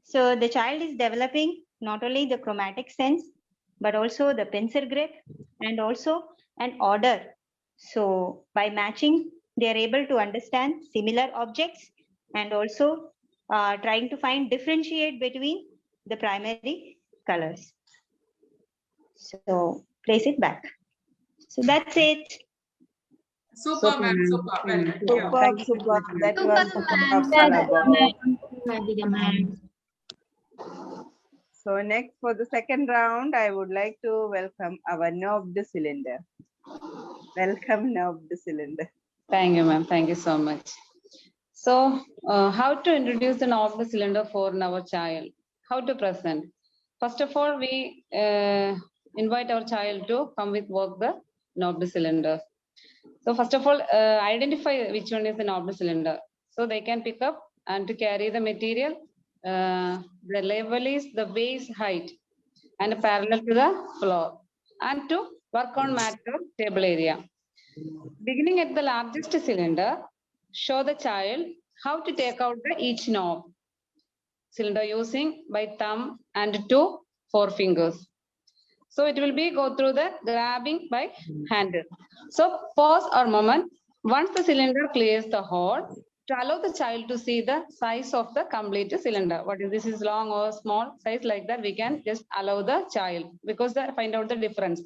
So the child is developing not only the chromatic sense, but also the pencil grip and also an order. So by matching, they are able to understand similar objects and also trying to differentiate between the primary colors. So place it back. So that's it. Super, ma'am. Super. Superb. That was superb. So next for the second round, I would like to welcome our knobbed cylinder. Welcome, knobbed cylinder. Thank you, ma'am. Thank you so much. So, how to introduce the knobbed cylinder for our child? How to present? First of all, we invite our child to come with work the knobbed cylinder. So first of all, identify which one is the knobbed cylinder. So they can pick up and to carry the material. The level is the waist height and parallel to the floor, and to work on mat or table area. Beginning at the largest cylinder, show the child how to take out each knob cylinder using by thumb and 2 forefingers. So it will be go through the grabbing by hand. So pause or moment. Once the cylinder clears the hole, to allow the child to see the size of the complete cylinder. What is this is long or small size like that, we can just allow the child because they find out the difference.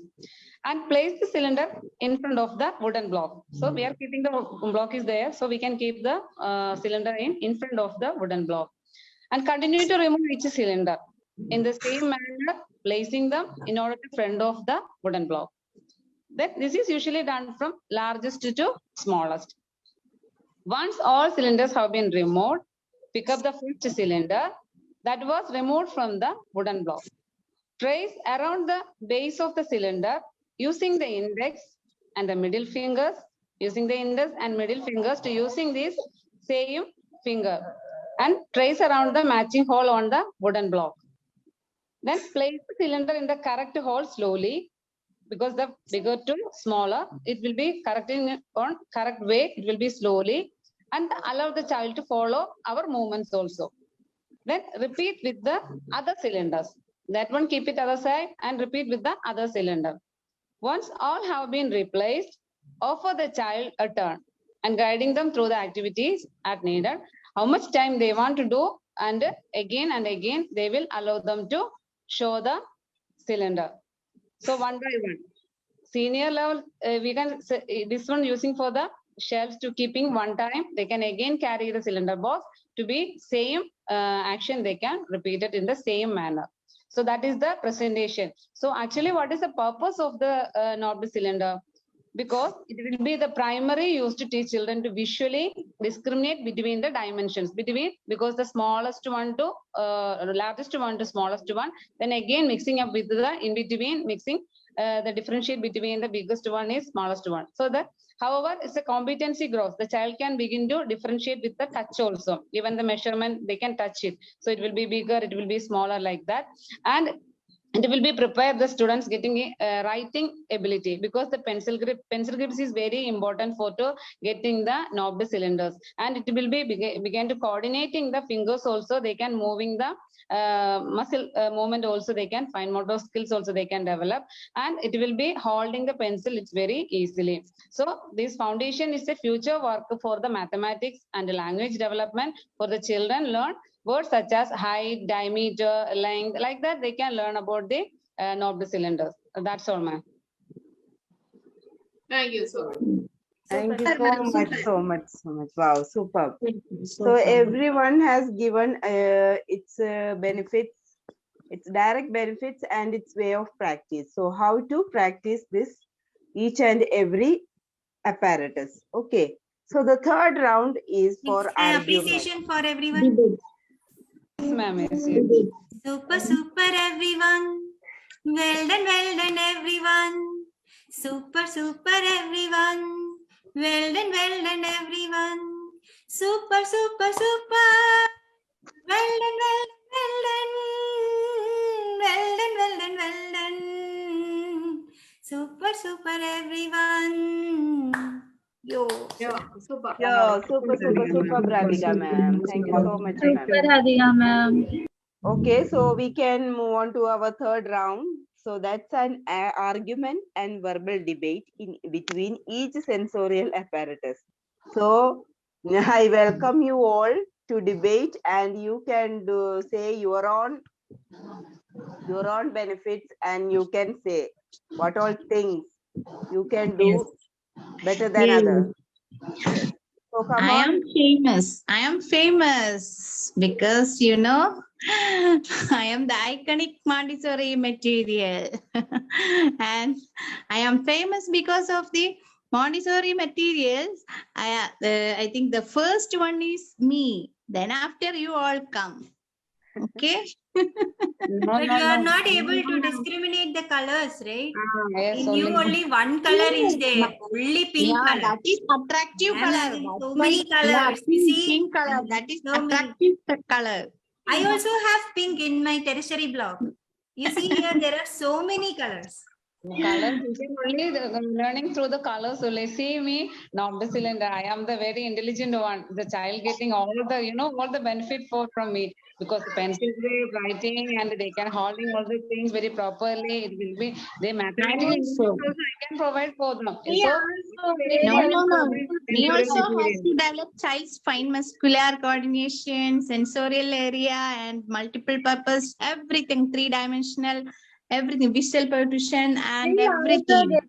And place the cylinder in front of the wooden block. So we are keeping the block is there. So we can keep the cylinder in front of the wooden block. And continue to remove each cylinder in the same manner, placing them in order to front of the wooden block. Then this is usually done from largest to smallest. Once all cylinders have been removed, pick up the first cylinder that was removed from the wooden block. Trace around the base of the cylinder using the index and the middle fingers, using the index and middle fingers to using this same finger, and trace around the matching hole on the wooden block. Then place the cylinder in the correct hole slowly, because the bigger to smaller, it will be correcting on correct way, it will be slowly, and allow the child to follow our movements also. Then repeat with the other cylinders. That one keep it other side and repeat with the other cylinder. Once all have been replaced, offer the child a turn and guiding them through the activities at needed. How much time they want to do, and again they will allow them to show the cylinder. So one by one. Senior level, we can say this one using for the shelves to keeping one time. They can again carry the cylinder box to be same action. They can repeat it in the same manner. So that is the presentation. So actually, what is the purpose of the knobbed cylinder? Because it will be the primary used to teach children to visually discriminate between the dimensions, because the smallest one to largest one to smallest one, then again mixing up with the in between, mixing the differentiate between the biggest one is smallest one. So that, however, it's a competency growth. The child can begin to differentiate with the touch also. Even the measurement, they can touch it. So it will be bigger, it will be smaller like that. And it will be prepare the students getting a writing ability, because the pencil grips is very important for to getting the knobbed cylinders, and it will be begin to coordinating the fingers also. They can moving the muscle movement also, they can fine motor skills also they can develop, and it will be holding the pencil, it's very easily. So this foundation is a future work for the mathematics and language development for the children. Learn words such as height, diameter, length, like that they can learn about the knobbed cylinders. That's all, ma'am. Thank you so much. Thank you Super, ma'am, so much. Wow, superb. So So everyone has given its benefits, its direct benefits and its way of practice. So how to practice this each and every apparatus. Okay. So the third round is for Next, argument. appreciation for everyone. Yes, ma'am. Yes. Super, everyone. Well done, everyone. Super, everyone. Well done, everyone. Super. Well done, well done. Well done. Super, everyone. Yo. Yeah, super. Yeah, super, Radhika ma'am. Thank you so much, ma'am. Radhika ma'am. Okay, so we can move on to our third round. So that's an argument and verbal debate in between each sensorial apparatus. So I welcome you all to debate, and you can say your own benefits, and you can say what all things you can do better than Yes. others. Yes. So come I on. am famous. I am famous because, you know, I am the iconic Montessori material. And I am famous because of the Montessori materials. I think the first one is me. Then after you all come. Okay? But you are not able to discriminate the colors, right? Yes, In you only one color is there, only pink Yeah, color. that is attractive And color. so That's many why- colors. Yeah, You see? pink color. That is So many. attractive color. I also have pink in my tertiary block. You see here, there are so many colors. Colors, you can only learning through the colors only. See me, not the cylinder. I am the very intelligent one. The child getting all the, all the benefit from me, because the pencil way writing and they can holding all the things very properly. It will be they mathematically Also. I can provide for them. Me So also No. Me sensorial also has material. to develop child's fine muscular coordination, sensorial area, and multiple purpose, everything, three-dimensional, everything, visual perception, and We also everything. get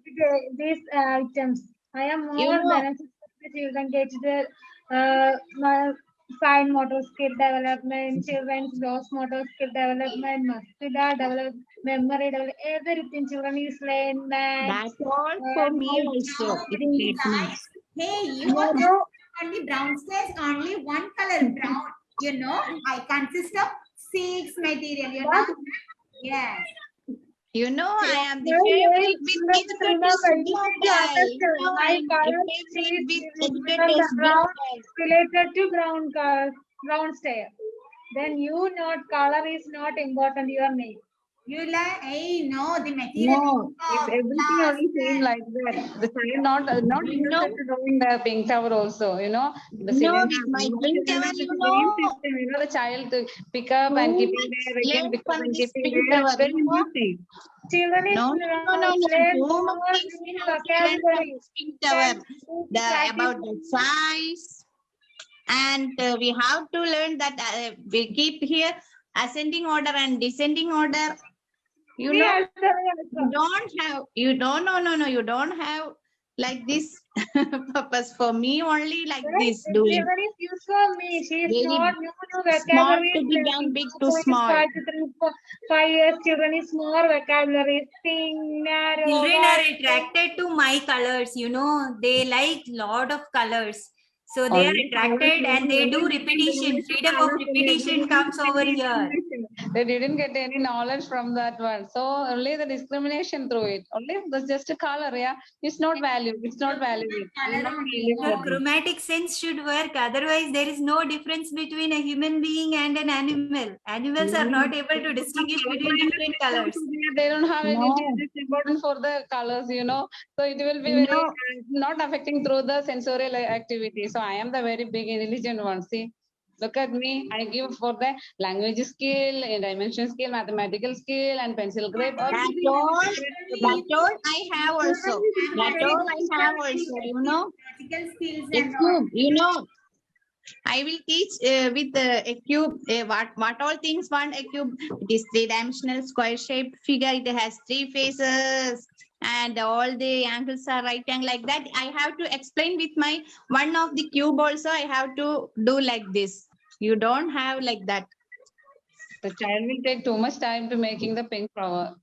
these items. I am more You know, beneficial to children get the fine motor skill development, children's gross motor skill development, muscular development, memory development, everything children is learn that. that's all for me also. It happens. Hey, you You are know, only brown stairs, only one color brown. You know, I consist of 6 material. You know? Yes. You know, I am the my favorite age with children educators are very blue to guy. You understand. know, My I am the color favorite with is educators blue brown guy. related to brown stair. Then you not color is not important. Your name. You like, hey, no, the material. No, If everything only same like that, the child not you know, interested in the pink tower also, the no, cylinder, with my all the pink cylinder tower, is you the know, same system, the child to pick up and too keeping much there again, learn pick up from and this keeping pink there, tower, very you know. interesting. Children is No, learn too more much things we new have to learn from vocabulary. this pink tower. Then About the size, and we have to learn that we keep here ascending order and descending order. You know, you don't have like this purpose. For me only like this doing. children is used for me. She is Very not new small vocabulary. to big and big to small. 5 to 3, 5 years. Children is more vocabulary. Thin, narrow. Children are wide. attracted to my colors, they like lot of colors. So they are Only attracted and they do repetition. Freedom of repetition comes over here. They didn't get any knowledge from that one. So only the discrimination through it. Only that's just a color, yeah. It's not value. It's not valuable. It's not value The for them. chromatic sense should work. Otherwise, there is no difference between a human being and an animal. Animals are not able to distinguish between different colors. They don't have No. anything. It's important for the colors, So it will be very not affecting through the sensorial activity. So I am the very big intelligent one. See, look at me. I give for the language skill, dimension skill, mathematical skill, and pencil grip. That all I have also. That all I have also. Practical skills and It's all. good. I will teach with a cube. What all things want a cube? It is three-dimensional square-shaped figure. It has three faces, and all the angles are right angle like that. I have to explain with my one of the cube also. I have to do like this. You don't have like that. The child will take too much time to making the pink flower.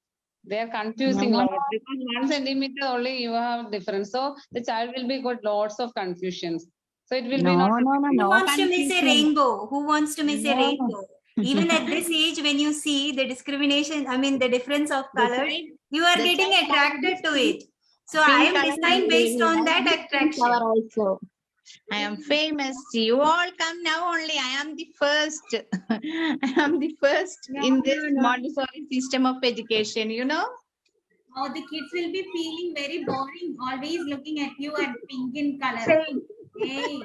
They are confusing No. lot because 1 centimeter only you have difference. So the child will be got lots of confusions. So it will be not. Who wants to miss a rainbow? Who wants to miss a rainbow? Even at this age, when you see the discrimination, I mean the difference of colors, you are getting attracted to it. So I am designed based on that attraction. Also. I am famous. You all come now only. I am the first. I am the first in this Montessori system of education, you know. Oh, the kids will be feeling very boring, always looking at you and pink in color. Hey.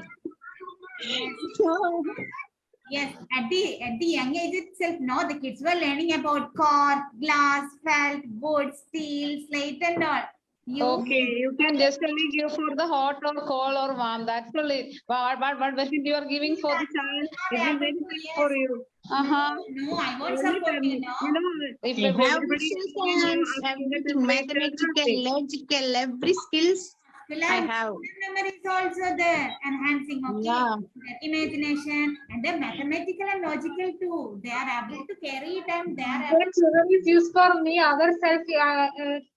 Yes, at the young age itself, no, the kids were learning about cork, glass, felt, wood, steel, slate, and all. Okay, you can just only give for the hot or cold or warm. That's only. What message you are giving for the child? It will very good for you. No, I won't support you, no. You know, if I have everybody visual science, everything, mathematical, logical, every skills I have. Memory is also there, enhancing, okay? Yeah. Their imagination and their mathematical and logical too. They are able to carry it and they are able When children is used for me, our self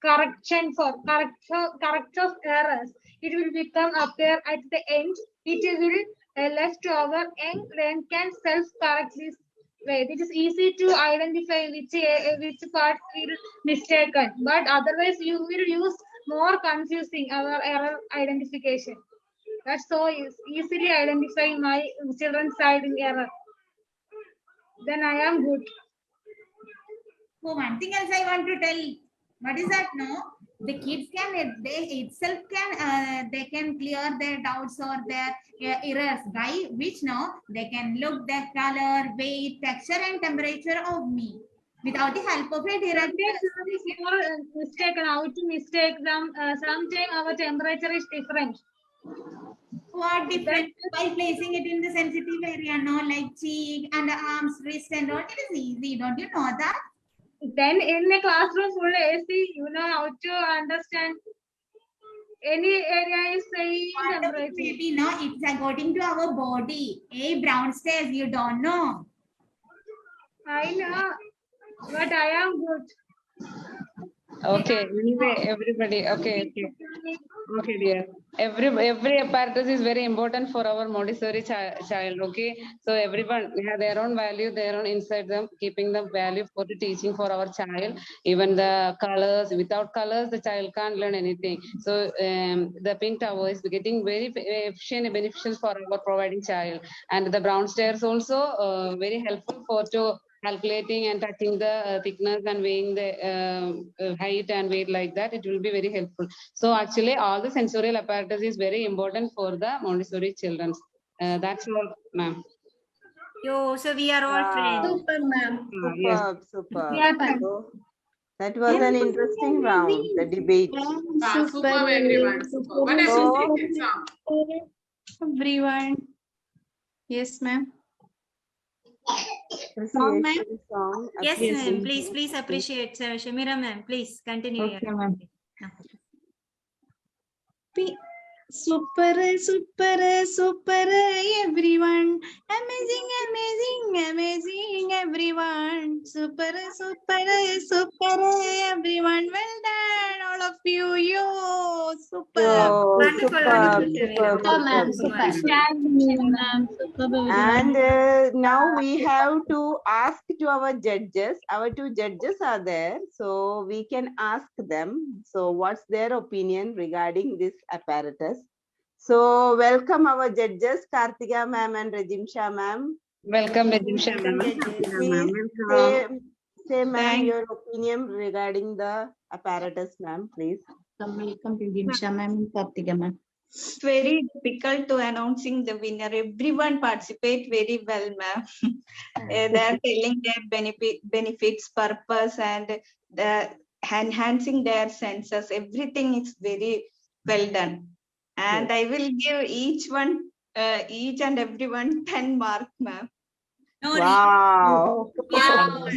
correction for correct of errors, it will become appear at the end. It will left to our young brain can self correct this way. It is easy to identify which part will mistaken, but otherwise you will use more confusing our error identification. That's so easily identifying my children's side in error. Then I am good. So one thing else I want to tell, what is that? No, the kids can they can clear their doubts or their errors by which no they can look the color, weight, texture, and temperature of me without the help of a direct. Mistaken how to mistake them. Sometimes our temperature is different. What different? By placing it in the sensitive area, no, like cheek and the arms, wrist, and all. It is easy. Don't you know that? Then in a classroom full AC, you know how to understand any area is saying temperature. Maybe no, it's according to our body. Hey, brown stairs, you don't know. I know, but I am good. Okay, anyway, everybody, okay, dear. Every apparatus is very important for our Montessori child, okay? So everyone have their own value, their own inside them, keeping the value for the teaching for our child. Even the colors, without colors, the child can't learn anything. So the pink tower is getting very efficient and beneficial for our providing child. And the brown stairs also very helpful for to calculating and touching the thickness and weighing the height and weight like that. It will be very helpful. So actually all the sensorial apparatus is very important for the Montessori children. That's all, ma'am. So we are all friends. Super, ma'am. Super. Yeah, So, that was an interesting round, the debate. Super, everyone. Super. What else you think? Everyone. Yes, ma'am. Song, ma'am? Yes, ma'am. Please appreciate, sir. Shamira, ma'am. Please continue. Okay, ma'am. Super, super, super, everyone. Amazing, everyone. Super, everyone. Well done, all of you. Super. And now we have to ask to our judges. Our two judges are there, so we can ask them. So what's their opinion regarding this apparatus? So welcome our judges, Kartika ma'am and Rajimsha ma'am. Welcome, Rajimsha ma'am. Say ma'am your opinion regarding the apparatus, ma'am, please. Welcome, Rajimsha ma'am and Kartika ma'am. It's very difficult to announcing the winner. Everyone participate very well, ma'am. They are telling their benefits, purpose, and enhancing their senses. Everything is very well done. And I will give each one each and everyone 10 mark, ma'am. No, Wow. Wow,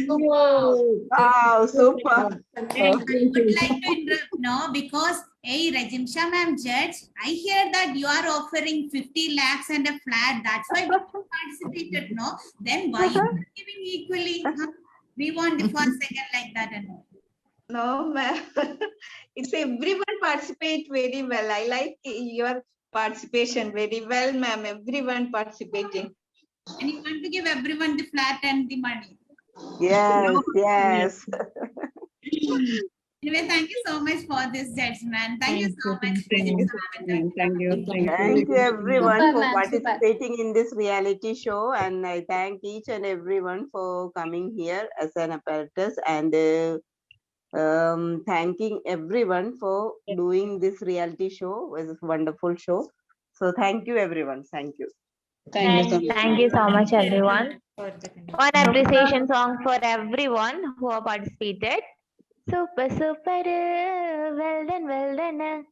super. I would like to interrupt now because Rajimsha ma'am judge, I hear that you are offering 50 lakhs and a flat. That's why we participated, no? Then why you are giving equally? Huh? We want the first, second like that and all. No, ma'am. It's everyone participate very well. I like your participation very well, ma'am. Everyone participating. And you want to give everyone the flat and the money. Yes, yes. Anyway, thank you so much for this judgment. Thank you so much. Thank you. Thank you everyone Super, for ma'am, super. participating in this reality show, and I thank each and everyone for coming here as an apparatus, and thanking everyone for doing this reality show. It was a wonderful show. So thank you everyone. Thank you. Thank you. Thank you so much, everyone. For the connection. One appreciation song for everyone who have participated. Super, super, well done, well done.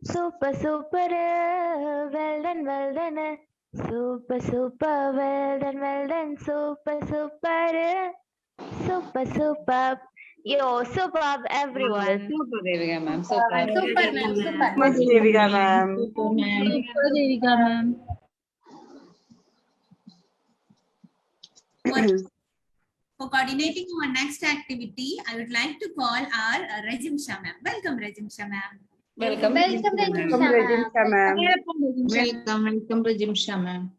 Super, super, well done, well done. Super, super, well done, super, super, super, super. Yo, superb, everyone. Super, Devika ma'am. Super. Super, ma'am, super. Much Devika ma'am. Super, Devika ma'am. For coordinating our next activity, I would like to call our Rajimsha ma'am. Welcome, Rajimsha ma'am. Welcome. Welcome, Welcome, Rajimsha Rajimsha ma'am. ma'am. Welcome, Rajimsha ma'am.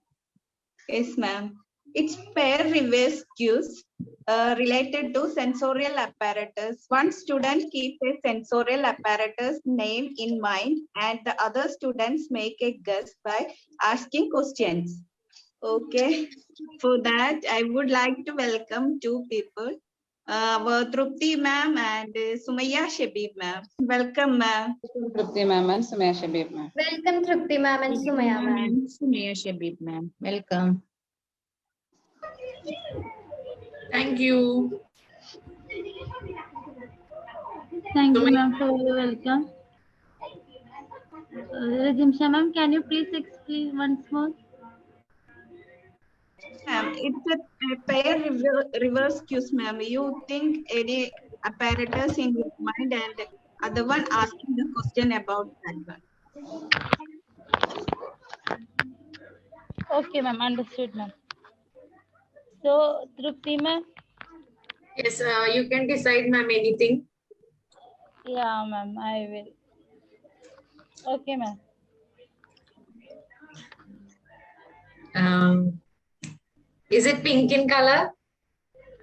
Yes, ma'am. It's pair reverse cues related to sensorial apparatus. One student keeps a sensorial apparatus name in mind, and the other students make a guess by asking questions. Okay. For that, I would like to welcome two people. Our Trupti ma'am and Sumaya Shabib ma'am. Welcome, ma'am. Trupti ma'am and Sumaya Shabib ma'am. Welcome, Trupti ma'am and Sumaya ma'am. Sumaya Shabib ma'am. Welcome. Thank you. Thank you, ma'am, for your welcome. Rajimsha ma'am, can you please explain once more? Ma'am, it's a pair reverse cues, ma'am. You think any apparatus in your mind and other one asking the question about that one. Okay, ma'am, understood, ma'am. So, Trupti ma'am? Yes, you can decide, ma'am, anything. Yeah, ma'am, I will. Okay, ma'am. Is it pink in color?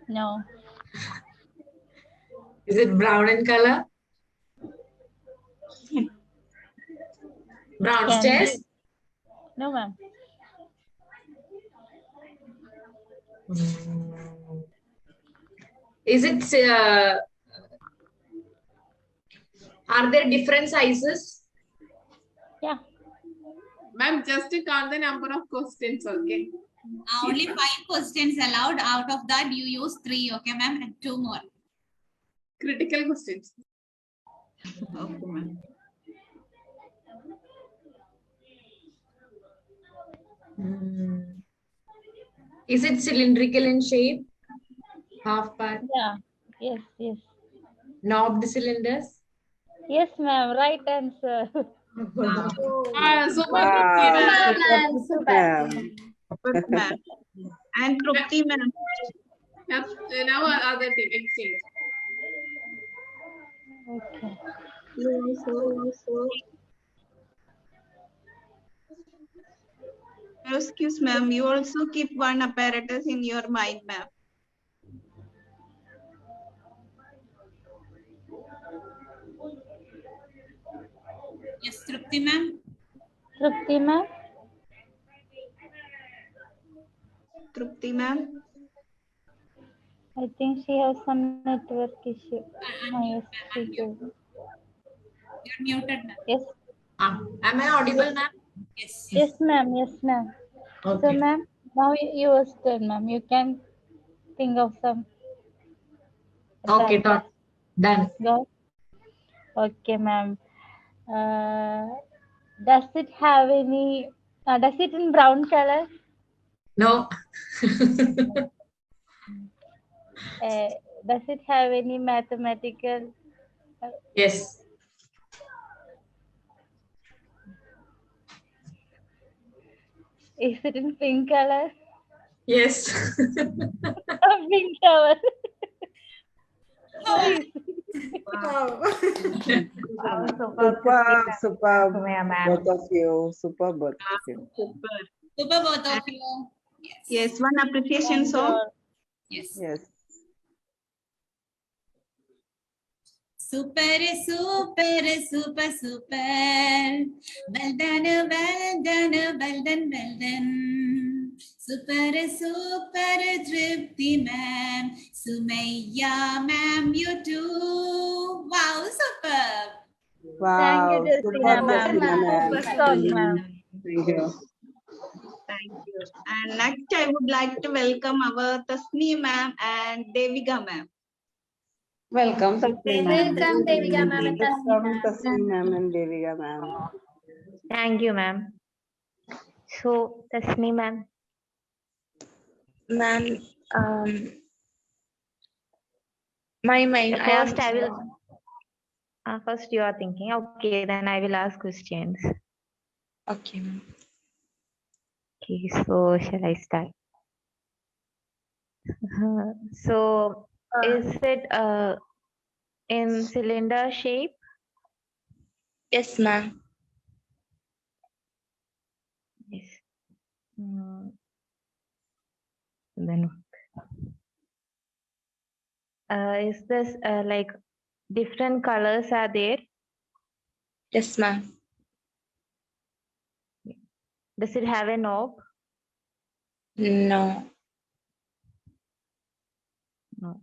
No. Is it brown in color? Brown Can stairs? be. No, ma'am. Is it, are there different sizes? Yeah. Ma'am, just to count the number of questions, okay? Only 5 questions allowed. Out of that, you use 3, okay, ma'am, and 2 more. Critical questions. Okay, ma'am. Is it cylindrical in shape? Half part? Yeah. Yes, yes. Knobbed cylinders? Yes, ma'am. Right answer. Super, Wow. Super, ma'am, super. Good, ma'am. And Trupti ma'am. Now other team exchange. Okay. Excuse ma'am, you also keep one apparatus in your mind, ma'am. Yes, Trupti ma'am. Trupti ma'am? Trupti ma'am. I think she has some network issue. Yes, You're muted, ma'am. yes. Am I audible, ma'am? Yes. Yes, ma'am. Yes, ma'am. Okay. So, ma'am, now yours turn, ma'am. You can think of some. Okay, done. Go. Okay, ma'am. Does it have any Does it in brown color? No. Does it have any mathematical? Yes. Is it in pink color? Yes. Pink color. Nice. Wow. Superb, both of you. Superb, both of you. Super both of you. Yes, one appreciation song. Yes. Yes. Super, super, super, super. Well done, well done, well done, well done. Super, super, Tripti ma'am. Sumaya ma'am, you too. Wow, superb. Wow. Thank you, Superb, Justina ma'am. Justina ma'am. Super song, ma'am. Thank you. Thank you. And next, I would like to welcome our Tasni ma'am and Devika ma'am. Welcome, Tasni ma'am. Welcome, Devika ma'am and Tasni Welcome, ma'am. Tasni ma'am and Devika ma'am. Thank you, ma'am. So, Tasni ma'am. Ma'am, my mind. First, I will. First, you are thinking. Okay, then I will ask questions. Okay, ma'am. Okay, so shall I start? So, is it in cylinder shape? Yes, ma'am. Yes. Then, is this like different colors are there? Yes, ma'am. Does it have a knob? No. No.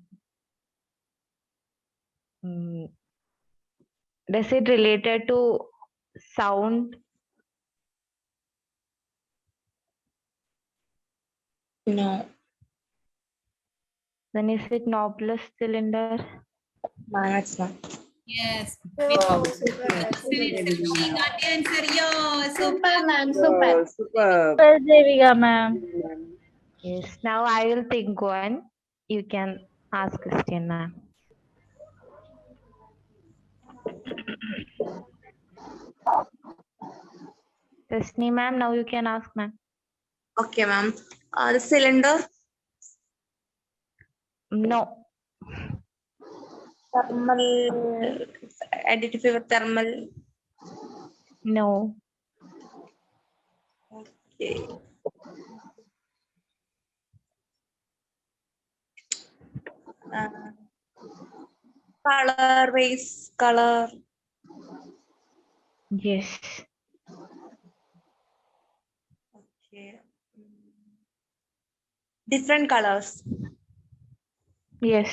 Does it related to sound? No. Then is it knobless cylinder? No, it's not. Yes. Oh, She got the answer. Yo, super ma'am, Superb. Superb. Super Devika ma'am. Yes. Now I will pick one. You can ask question, ma'am. Tasni ma'am, now you can ask, ma'am. Okay, ma'am. The cylinder. No. Thermal. Additive with thermal. No. Okay. Color base color. Yes. Okay. Different colors. Yes.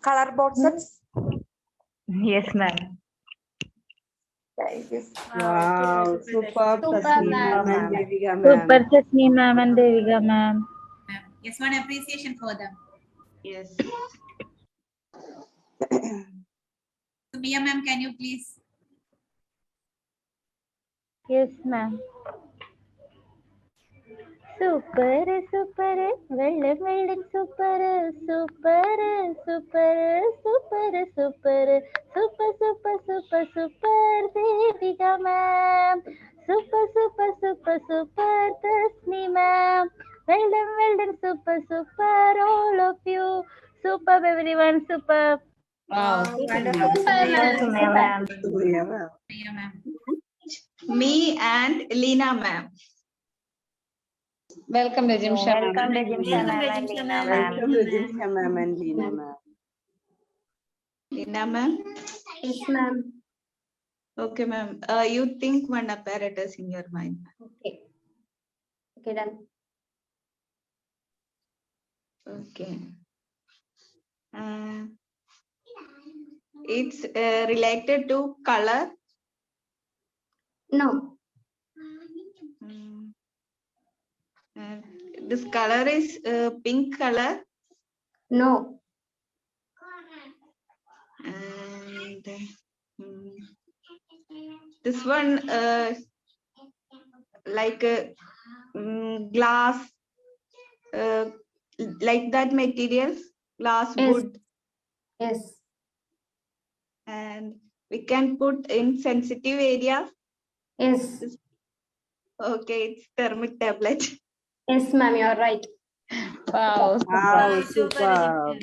Color boxes. Yes, ma'am. Wow. Superb, Super Tasni ma'am. ma'am and Devika Super ma'am. Tasni ma'am and Devika ma'am. Yes, one appreciation for them. Yes. So, Mia ma'am, can you please? Yes, ma'am. Super, super, വെള്ളം വെള്ളം super, super, super, super, super, super, super, super, super, Devika ma'am. Super, super, super, super, Tasni ma'am. വെള്ളം വെള്ളം super, super, all of you. Super, everyone, super. Wow. Wonderful. Super ma'am. Yeah, ma'am. Mia ma'am. Me and Leena ma'am. Welcome, Rajimsha ma'am. Welcome, Rajimsha ma'am and Leena ma'am. Welcome, Rajimsha ma'am and Leena ma'am. Leena ma'am. Yes, ma'am. Okay, ma'am. You think one apparatus in your mind. Okay. Okay, done. Okay. It's related to color. No. This color is pink color. No. And this one, like glass, like that materials, glass, Yes. wood. Yes. And we can put in sensitive areas. Yes. Okay, it's thermic tablet. Yes, ma'am, you're right. Wow. Wow, Super. super.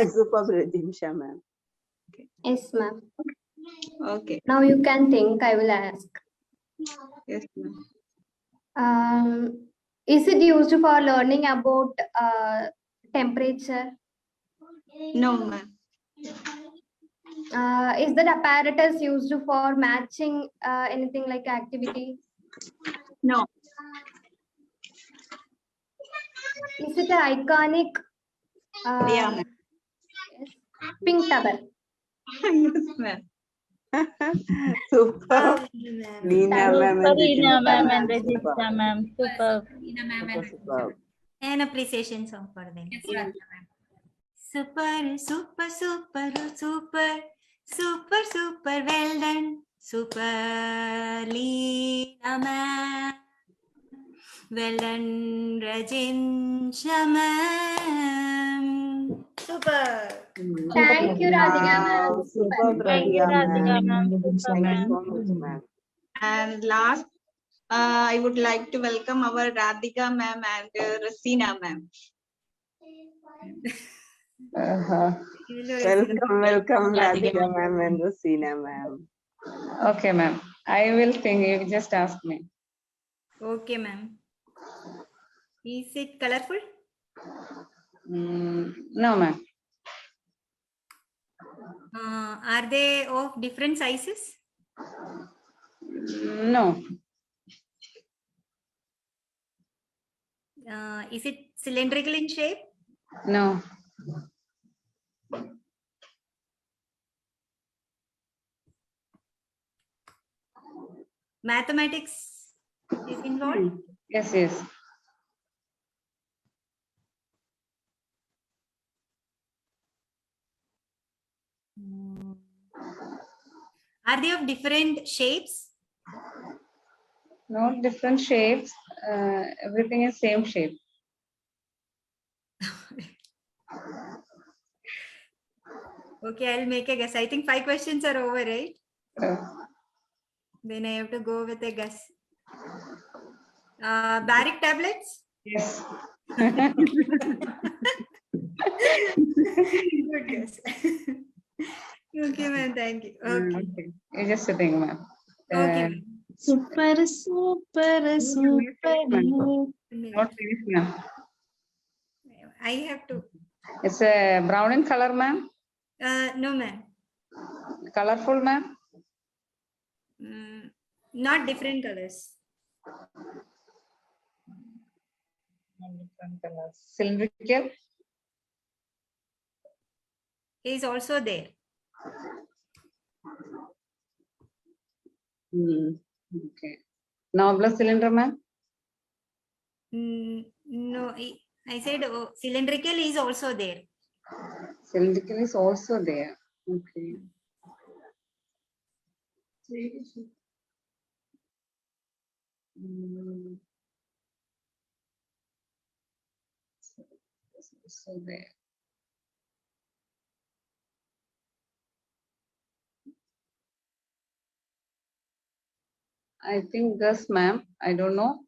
Super, Rajimsha, ma'am. Yes, ma'am. Okay. Now you can think, I will ask. Yes, ma'am. Is it used for learning about temperature? No, ma'am. Is that apparatus used for matching anything like activity? No. Is it an iconic Yeah, ma'am. yes, pink towel? Yes, ma'am. Super. Leena, ma'am, and Leena, Rajimsha, ma'am, ma'am. and Rajimsha, ma'am. Super. Super. An appreciation song for them. Super, super, super, super, super, super, well done. Super, Leena, ma'am. Well done, Rajimsha, ma'am. Super. Thank you, Radhika, ma'am. Wow, super, Thank you, Radhika, ma'am. Super, Thank you ma'am. so much, ma'am. And last, I would like to welcome our Radhika ma'am and Rasina ma'am. Welcome, Radhika, ma'am, and Rasina, ma'am. Okay, ma'am. I will think. You just ask me. Okay, ma'am. Is it colorful? No, ma'am. Are they of different sizes? No. Is it cylindrical in shape? No. Mathematics is involved? Yes, yes. Are they of different shapes? Not different shapes. Everything is same shape. Okay, I'll make a guess. I think 5 questions are over, right? Then I have to go with a guess. Baric tablets? Yes. Good guess. Okay, ma'am. Thank you. Okay. You're just sitting, ma'am. Okay, ma'am. Super, super, super. Not finished, ma'am. I have to. It's a brown in color, ma'am. No, ma'am. Colorful, ma'am. Not different colors. Different colors. Cylindrical. Is also there. Okay. Knobler cylinder, ma'am. No, I said cylindrical is also there. Cylindrical is also there. Okay. So there. I think this, ma'am. I don't know.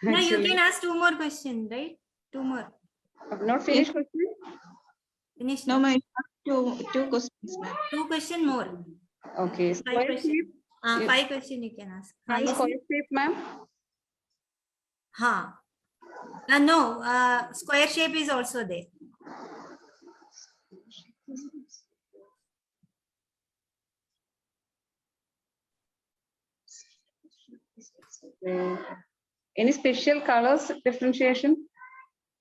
Now you can ask 2 more questions, right? 2 more. Not finished question? Finished. No, ma'am. Two questions, ma'am. 2 questions more. Okay. 5 Square questions. shape. 5 questions you can ask. Yes, square shape, ma'am. No, square shape is also there. Any special colors differentiation?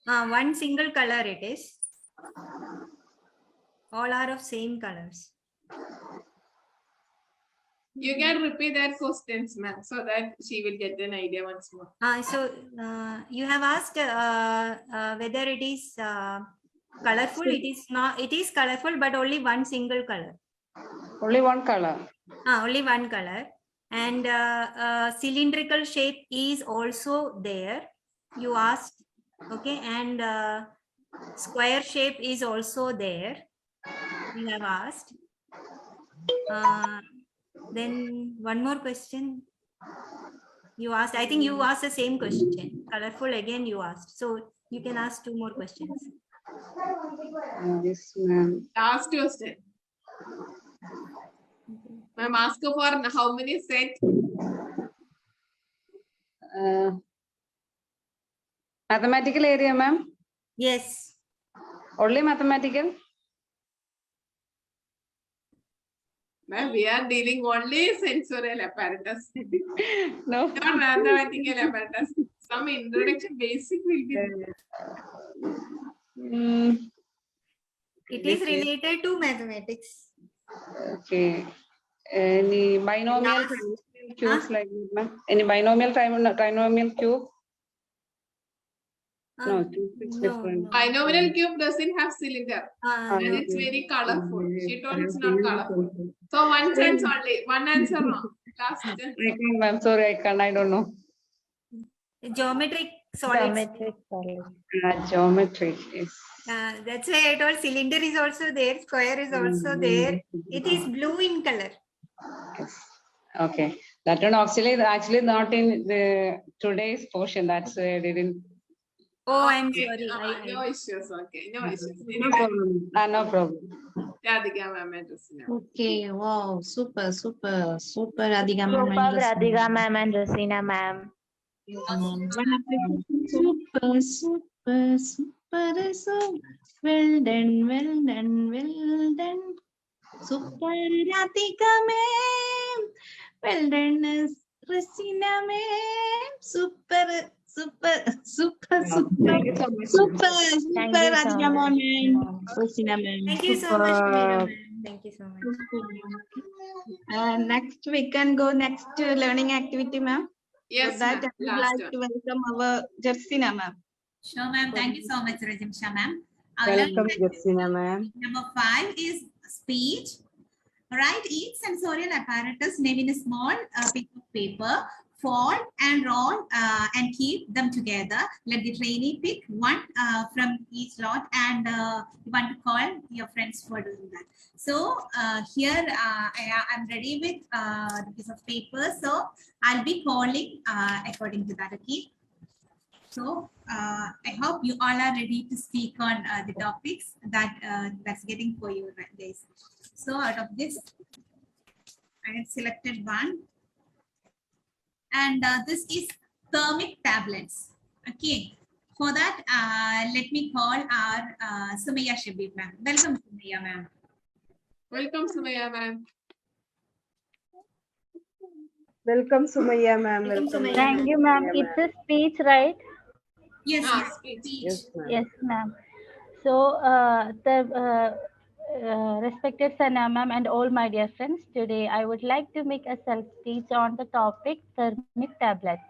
One single color it is. All are of same colors. You can repeat that questions, ma'am, so that she will get an idea once more. So you have asked whether it is Colorful, it is not, it is colorful, but only one single color. Only one color. Only one color. And cylindrical shape is also there. You asked, okay, and square shape is also there. You have asked. Then one more question. You asked, I think you asked the same question. Colorful again you asked. So you can ask 2 more questions. Yes, ma'am. Last question. Ma'am, ask for how many set? Mathematical area, ma'am? Yes. Only mathematical? Ma'am, we are dealing only sensorial apparatus. No. Not mathematical apparatus. Some introduction basic will be there. It is related to mathematics. Okay. Any binomial cubes like that, ma'am? Any binomial trinomial cube? No, it's different. Binomial cube doesn't have cylinder. And No. it's very colorful. She told it's not colorful. So one chance only. One answer wrong. Last chance. I can't, ma'am. Sorry, I can't. I don't know. Geometric solids. Geometric, yes. That's why I told cylinder is also there, square is also there. It is blue in color. Yes. Okay. That one actually not in the today's portion. That's why I didn't. Oh, I'm sorry. No issues. Okay. No issues. No problem. No problem. Radhika ma'am address now. Okay, wow, super, Radhika ma'am. Superb, Radhika ma'am and Rosina ma'am. Super, so well done. Super Radhika ma'am. Well done, Rosina ma'am. Super, Radhika ma'am and Rosina ma'am. Thank you so much, Meera ma'am. Thank you so much. Next, we can go next to learning activity, ma'am. Yes, For that, I would like to welcome our Jersina ma'am. Sure, ma'am. Thank you so much, Rajimsha ma'am. Welcome, Jessina ma'am. Number 5 is speech. Write each sensorial apparatus name in a small piece of paper. Fold and roll and keep them together. Let the trainee pick one from each lot, and you want to call your friends for doing that. So here I'm ready with the piece of paper. So I'll be calling according to that. Okay. So I hope you all are ready to speak on the topics that's getting for you guys. So out of this, I have selected one. And this is thermic tablets. Okay. For that, let me call our Sumaya Shabib ma'am. Welcome, Sumaya ma'am. Welcome, Sumaya ma'am. Welcome, Sumaya ma'am. Welcome. Thank you, ma'am. It's a speech, right? Yes, speech. Yes, ma'am. So, respected Sana ma'am and all my dear friends, today I would like to make a self-speech on the topic thermic tablets.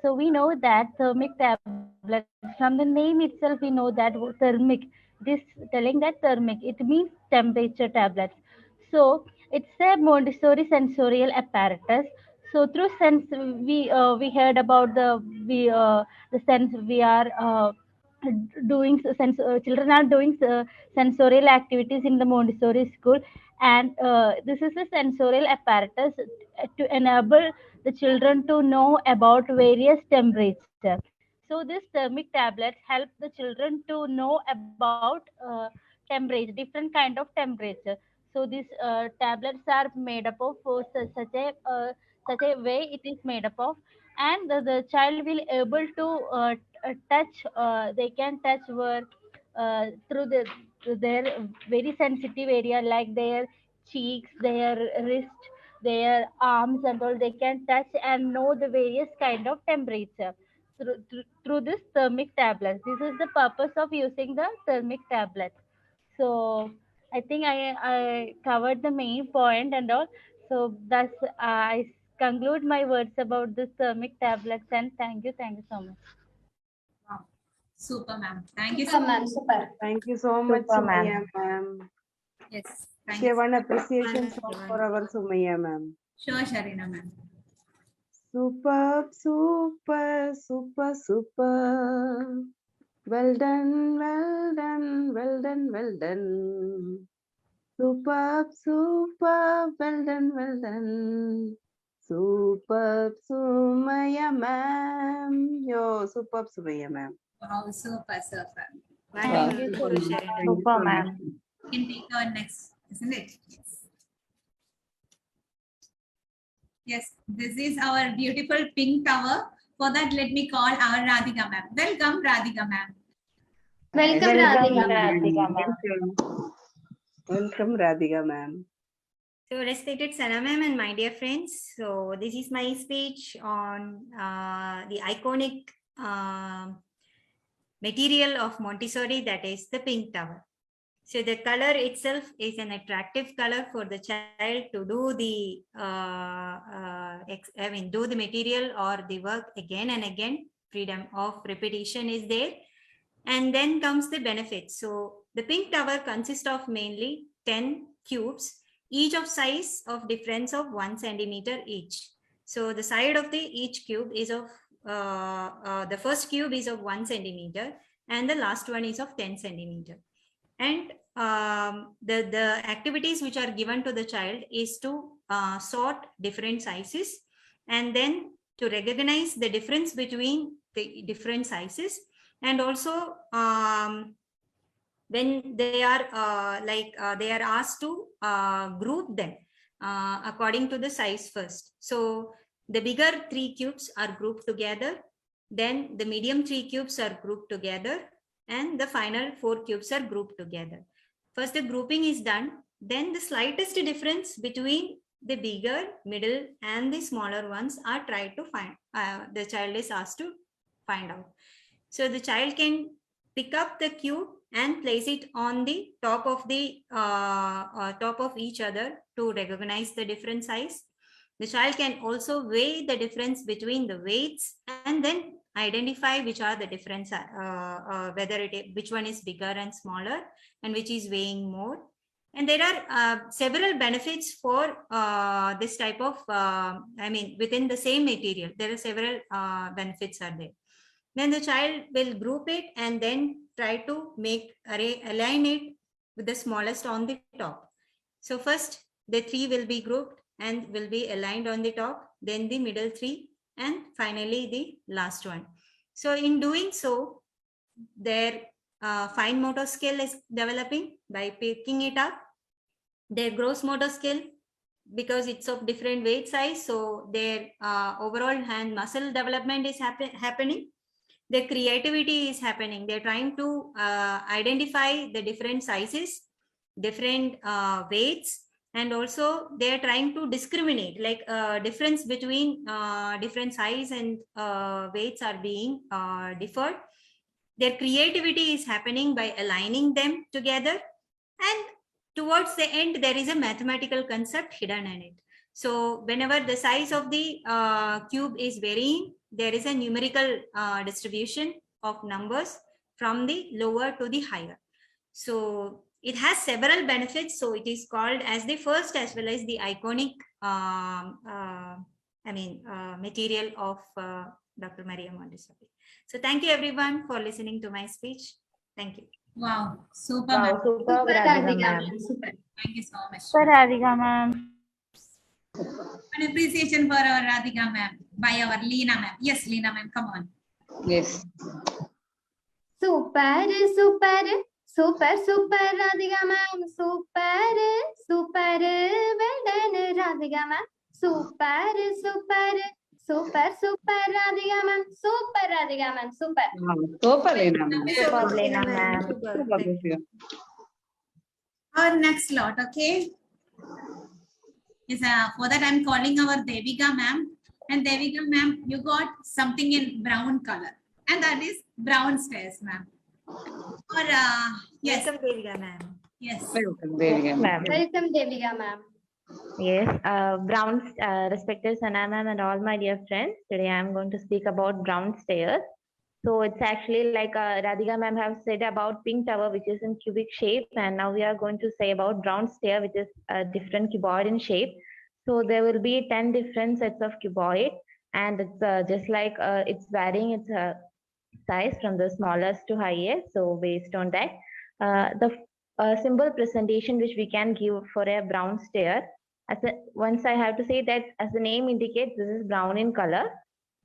So we know that thermic tablets, from the name itself, we know that thermic, it is telling that thermic, it means temperature tablets. So it's a Montessori sensorial apparatus. So through sense, we heard about the sense we are doing children are doing sensorial activities in the Montessori school, and this is a sensorial apparatus to enable the children to know about various temperatures. So this thermic tablets help the children to know about temperature, different kind of temperature. So these tablets are made up of such a way it is made up of, and the child will able to touch. They can touch through their very sensitive area like their cheeks, their wrist, their arms, and all. They can touch and know the various kind of temperature through this thermic tablets. This is the purpose of using the thermic tablets. So I think I covered the main point and all. So thus I conclude my words about this thermic tablets, and thank you so much. Wow. Super, ma'am. Thank you so Super, much. ma'am. Super. Thank you so much, Super, ma'am. Sumaya ma'am. Yes. Thank Share you. one appreciation Thank song you. for our Sumaya ma'am. Sure, Sharina, ma'am. Superb, super, super, super. Well done, well done, well done, well done. Superb, superb, well done, well done. Superb, Sumaya ma'am. Yo, superb, Sumaya ma'am. Wow, super, super. Wonderful, Thank Guru Sharina. Thank you Super, so ma'am. much. We can take our next, isn't it? Yes. Yes, this is our beautiful pink tower. For that, let me call our Radhika ma'am. Welcome, Radhika ma'am. Welcome, Welcome, Radhika. Radhika, ma'am. Welcome. Welcome, Radhika ma'am. So respected Sana ma'am and my dear friends, so this is my speech on the iconic material of Montessori, that is the pink tower. So the color itself is an attractive color for the child to do the do the material or the work again and again. Freedom of repetition is there. And then comes the benefits. So the pink tower consists of mainly 10 cubes, each of size of difference of 1 centimeter each. So the side of each cube is of the first cube is of 1 centimeter and the last one is of 10 centimeter. And the activities which are given to the child is to sort different sizes and then to recognize the difference between the different sizes, and also when they are they are asked to group them according to the size first. So the bigger 3 cubes are grouped together, then the medium 3 cubes are grouped together, and the final 4 cubes are grouped together. First the grouping is done, then the slightest difference between the bigger, middle and the smaller ones are tried to find, the child is asked to find out. So the child can pick up the cube and place it on the top of the top of each other to recognize the different size. The child can also weigh the difference between the weights and then identify which are the difference, which one is bigger and smaller and which is weighing more. And there are several benefits for this type of, within the same material, there are several benefits are there. Then the child will group it and then try to align it with the smallest on the top. So first the 3 will be grouped and will be aligned on the top, then the middle 3, and finally the last one. So in doing so, their fine motor skill is developing by picking it up. Their gross motor skill, because it's of different weight size, so their overall hand muscle development is happening. Their creativity is happening. They're trying to identify the different sizes, different weights, and also they're trying to discriminate, like difference between different size and weights are being differed. Their creativity is happening by aligning them together, and towards the end there is a mathematical concept hidden in it. So whenever the size of the cube is varying, there is a numerical distribution of numbers from the lower to the higher. So it has several benefits. So it is called as the first as well as the iconic material of Dr. Maria Montessori. So thank you everyone for listening to my speech. Thank you. Wow, super. Wow, super, Radhika ma'am. Super. Thank you so much. Super, Radhika ma'am. An appreciation for our Radhika ma'am by our Leena ma'am. Yes, Leena ma'am, come on. Yes. Super, super, super, super, Radhika ma'am. Super, super, well done, Radhika ma'am. Super, super, super, super, Radhika ma'am. Super, Radhika ma'am. Super. Super, Lena. Super, Leena ma'am. Super. Super, Thank you. Our next lot, okay? Is for that I'm calling our Devika ma'am. And Devika ma'am, you got something in brown color, and that is brown stairs, ma'am. Or yes. Welcome, Devika ma'am. Yes. Welcome, Devika. Ma'am. Welcome, Devika ma'am. Yes, respected Sana ma'am and all my dear friends. Today I am going to speak about brown stairs. So it's actually like Radhika ma'am have said about pink tower, which is in cubic shape, and now we are going to say about brown stair, which is a different cuboid in shape. So there will be 10 different sets of cuboid, and it's just like it's varying its size from the smallest to highest. So based on that, the symbol presentation which we can give for a brown stair, once I have to say that as the name indicates, this is brown in color.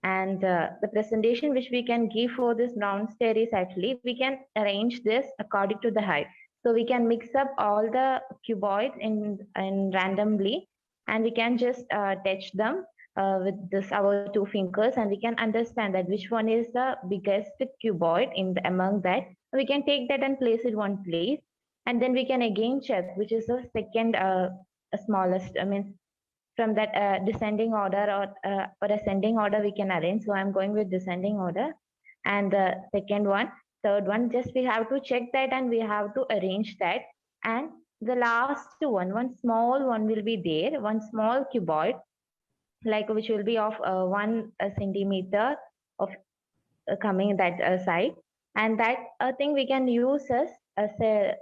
And the presentation which we can give for this brown stair is actually, we can arrange this according to the height. So we can mix up all the cuboids in randomly, and we can just touch them with this our two fingers, and we can understand that which one is the biggest cuboid among that. We can take that and place it one place, and then we can again check which is the second smallest. I mean, from that descending order or ascending order we can arrange. So I'm going with descending order, and the second one, third one, just we have to check that and we have to arrange that. And the last one small one will be there, one small cuboid, like which will be of 1 centimeter of coming that side, and that thing we can use as a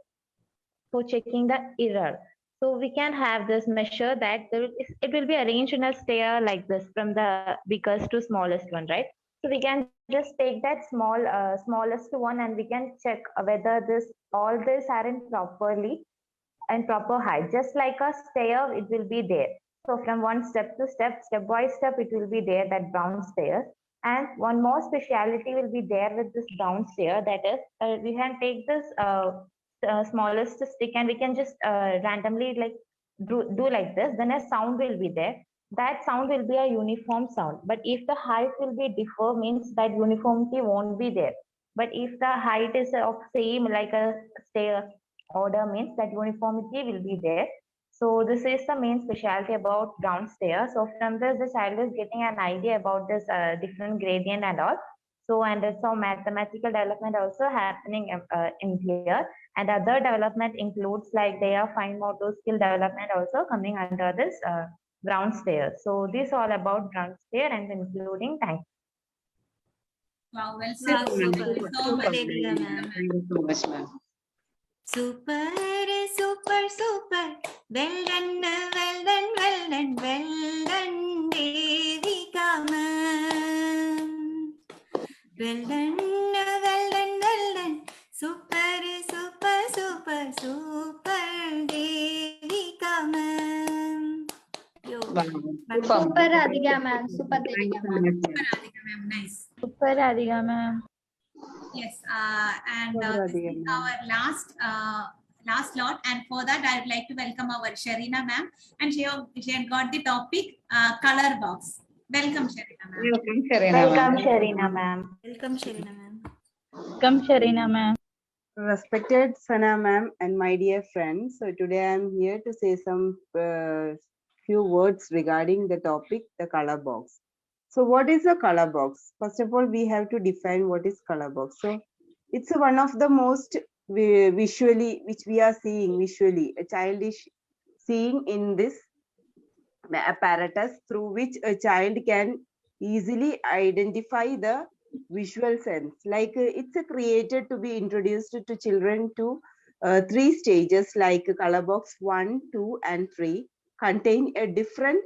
for checking the error. So we can have this measure that it will be arranged in a stair like this from the biggest to smallest one, right? So we can just take that smallest one, and we can check whether all this are in proper height. Just like a stair, it will be there. So from one step to step by step, it will be there, that brown stair. And one more speciality will be there with this brown stair, that is, we can take this smallest stick and we can just randomly like do like this, then a sound will be there. That sound will be a uniform sound. But if the height will be differ, means that uniformity won't be there. But if the height is of same like a stair order, means that uniformity will be there. So this is the main specialty about brown stair. So from this, the child is getting an idea about this different gradient and all. So, and so mathematical development also happening in here. And other development includes like their fine motor skill development also coming under this brown stair. So this all about brown stair and including time. Wow, well said. Super, So much. Thank you so much, ma'am. Super, super, super. Well done, well done, well done, well done, Devika ma'am. Well done, well done, well done. Super, super, super, super, Devika ma'am. Super Radhika ma'am. Super Radhika ma'am. Super Radhika ma'am, nice. Super Radhika ma'am. Yes, and this is our last lot, and for that I would like to welcome our Sharina ma'am, and she had got the topic color box. Welcome Sharina ma'am. Welcome Sharina ma'am. Welcome, Sharina ma'am. Welcome Sharina ma'am. Respected Sana ma'am and my dear friends, so today I am here to say some few words regarding the topic, the color box. So what is a color box? First of all, we have to define what is color box. So it's one of the most visually, which we are seeing visually, a child is seeing in this apparatus through which a child can easily identify the visual sense. Like it's created to be introduced to children to 3 stages, like color box 1, 2 and 3 contain a different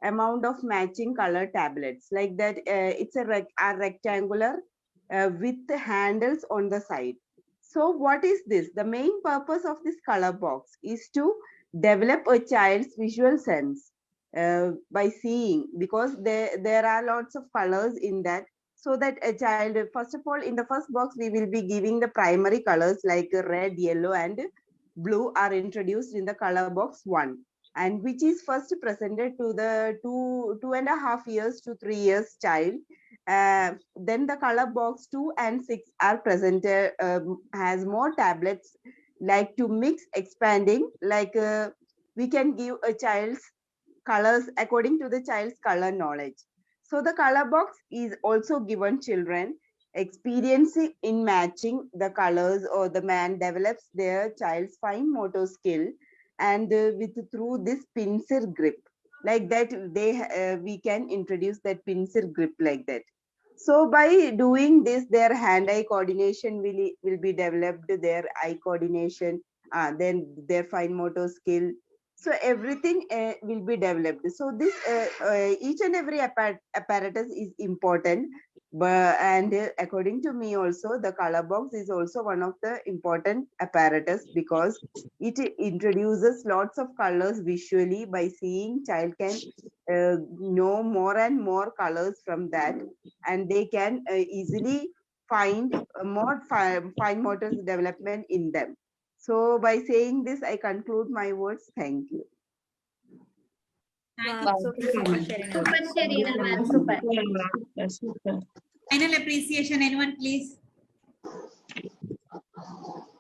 amount of matching color tablets. Like that it's a rectangular with handles on the side. So what is this? The main purpose of this color box is to develop a child's visual sense by seeing, because there are lots of colors in that, so that a child, first of all, in the first box we will be giving the primary colors like red, yellow and blue are introduced in the color box 1, and which is first presented to the 2.5 years to 3 years child. Then the color box 2 and 6 are presented, has more tablets like to mix expanding, like we can give a child's colors according to the child's color knowledge. So the color box is also given children experiencing in matching the colors, or the man develops their child's fine motor skill, and through this pincer grip, like that we can introduce that pincer grip like that. So by doing this, their hand-eye coordination will be developed, their eye coordination, then their fine motor skill. So everything will be developed. So this each and every apparatus is important. But and according to me also, the color box is also one of the important apparatus because it introduces lots of colors visually. By seeing, child can know more and more colors from that, and they can easily find more fine motor development in them. So by saying this, I conclude my words. Thank you. Thank Wow, you. super, Super, Sherina ma'am. Super. Super. Final appreciation, anyone, please?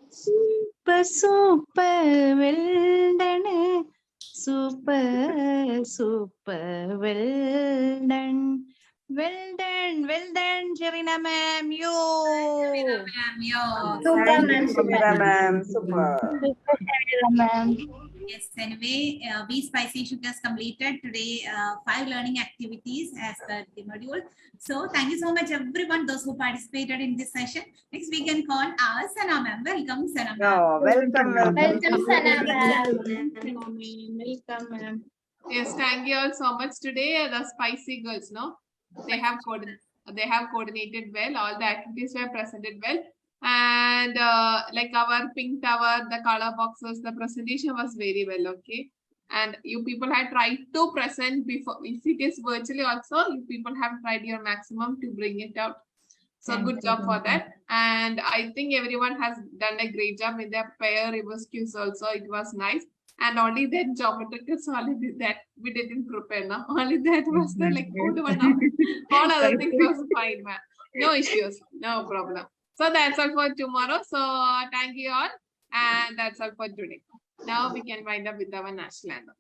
Super, super, well done. Super, super, well done. Well done, Sherina ma'am. Yo. Ma'am, yo. Super, Thank ma'am. you, Super. Shamira ma'am. Super. Super, Sherina ma'am. Yes, anyway, we Spicy Sugars completed today 5 learning activities as per the module. So thank you so much, everyone, those who participated in this session. Next, we can call our Sana ma'am. Welcome, Sana ma'am. Oh, welcome. Welcome, Sana ma'am. Welcome, ma'am. Yes, thank you all so much. Today, the Spicy Girls, no? They have coordinated well. All the activities were presented well. And like our pink tower, the color boxes, the presentation was very well, okay? And you people had tried to present before. If it is virtually also, you people have tried your maximum to bring it out. So good job for that. And I think everyone has done a great job in their pair reverse cues also. It was nice. And only then geometrical solid that we didn't prepare now. Only that was the like good one. All other things was fine, man. No issues, no problem. So that's all for tomorrow. So thank you all. And that's all for today. Now we can wind up with our national anthem.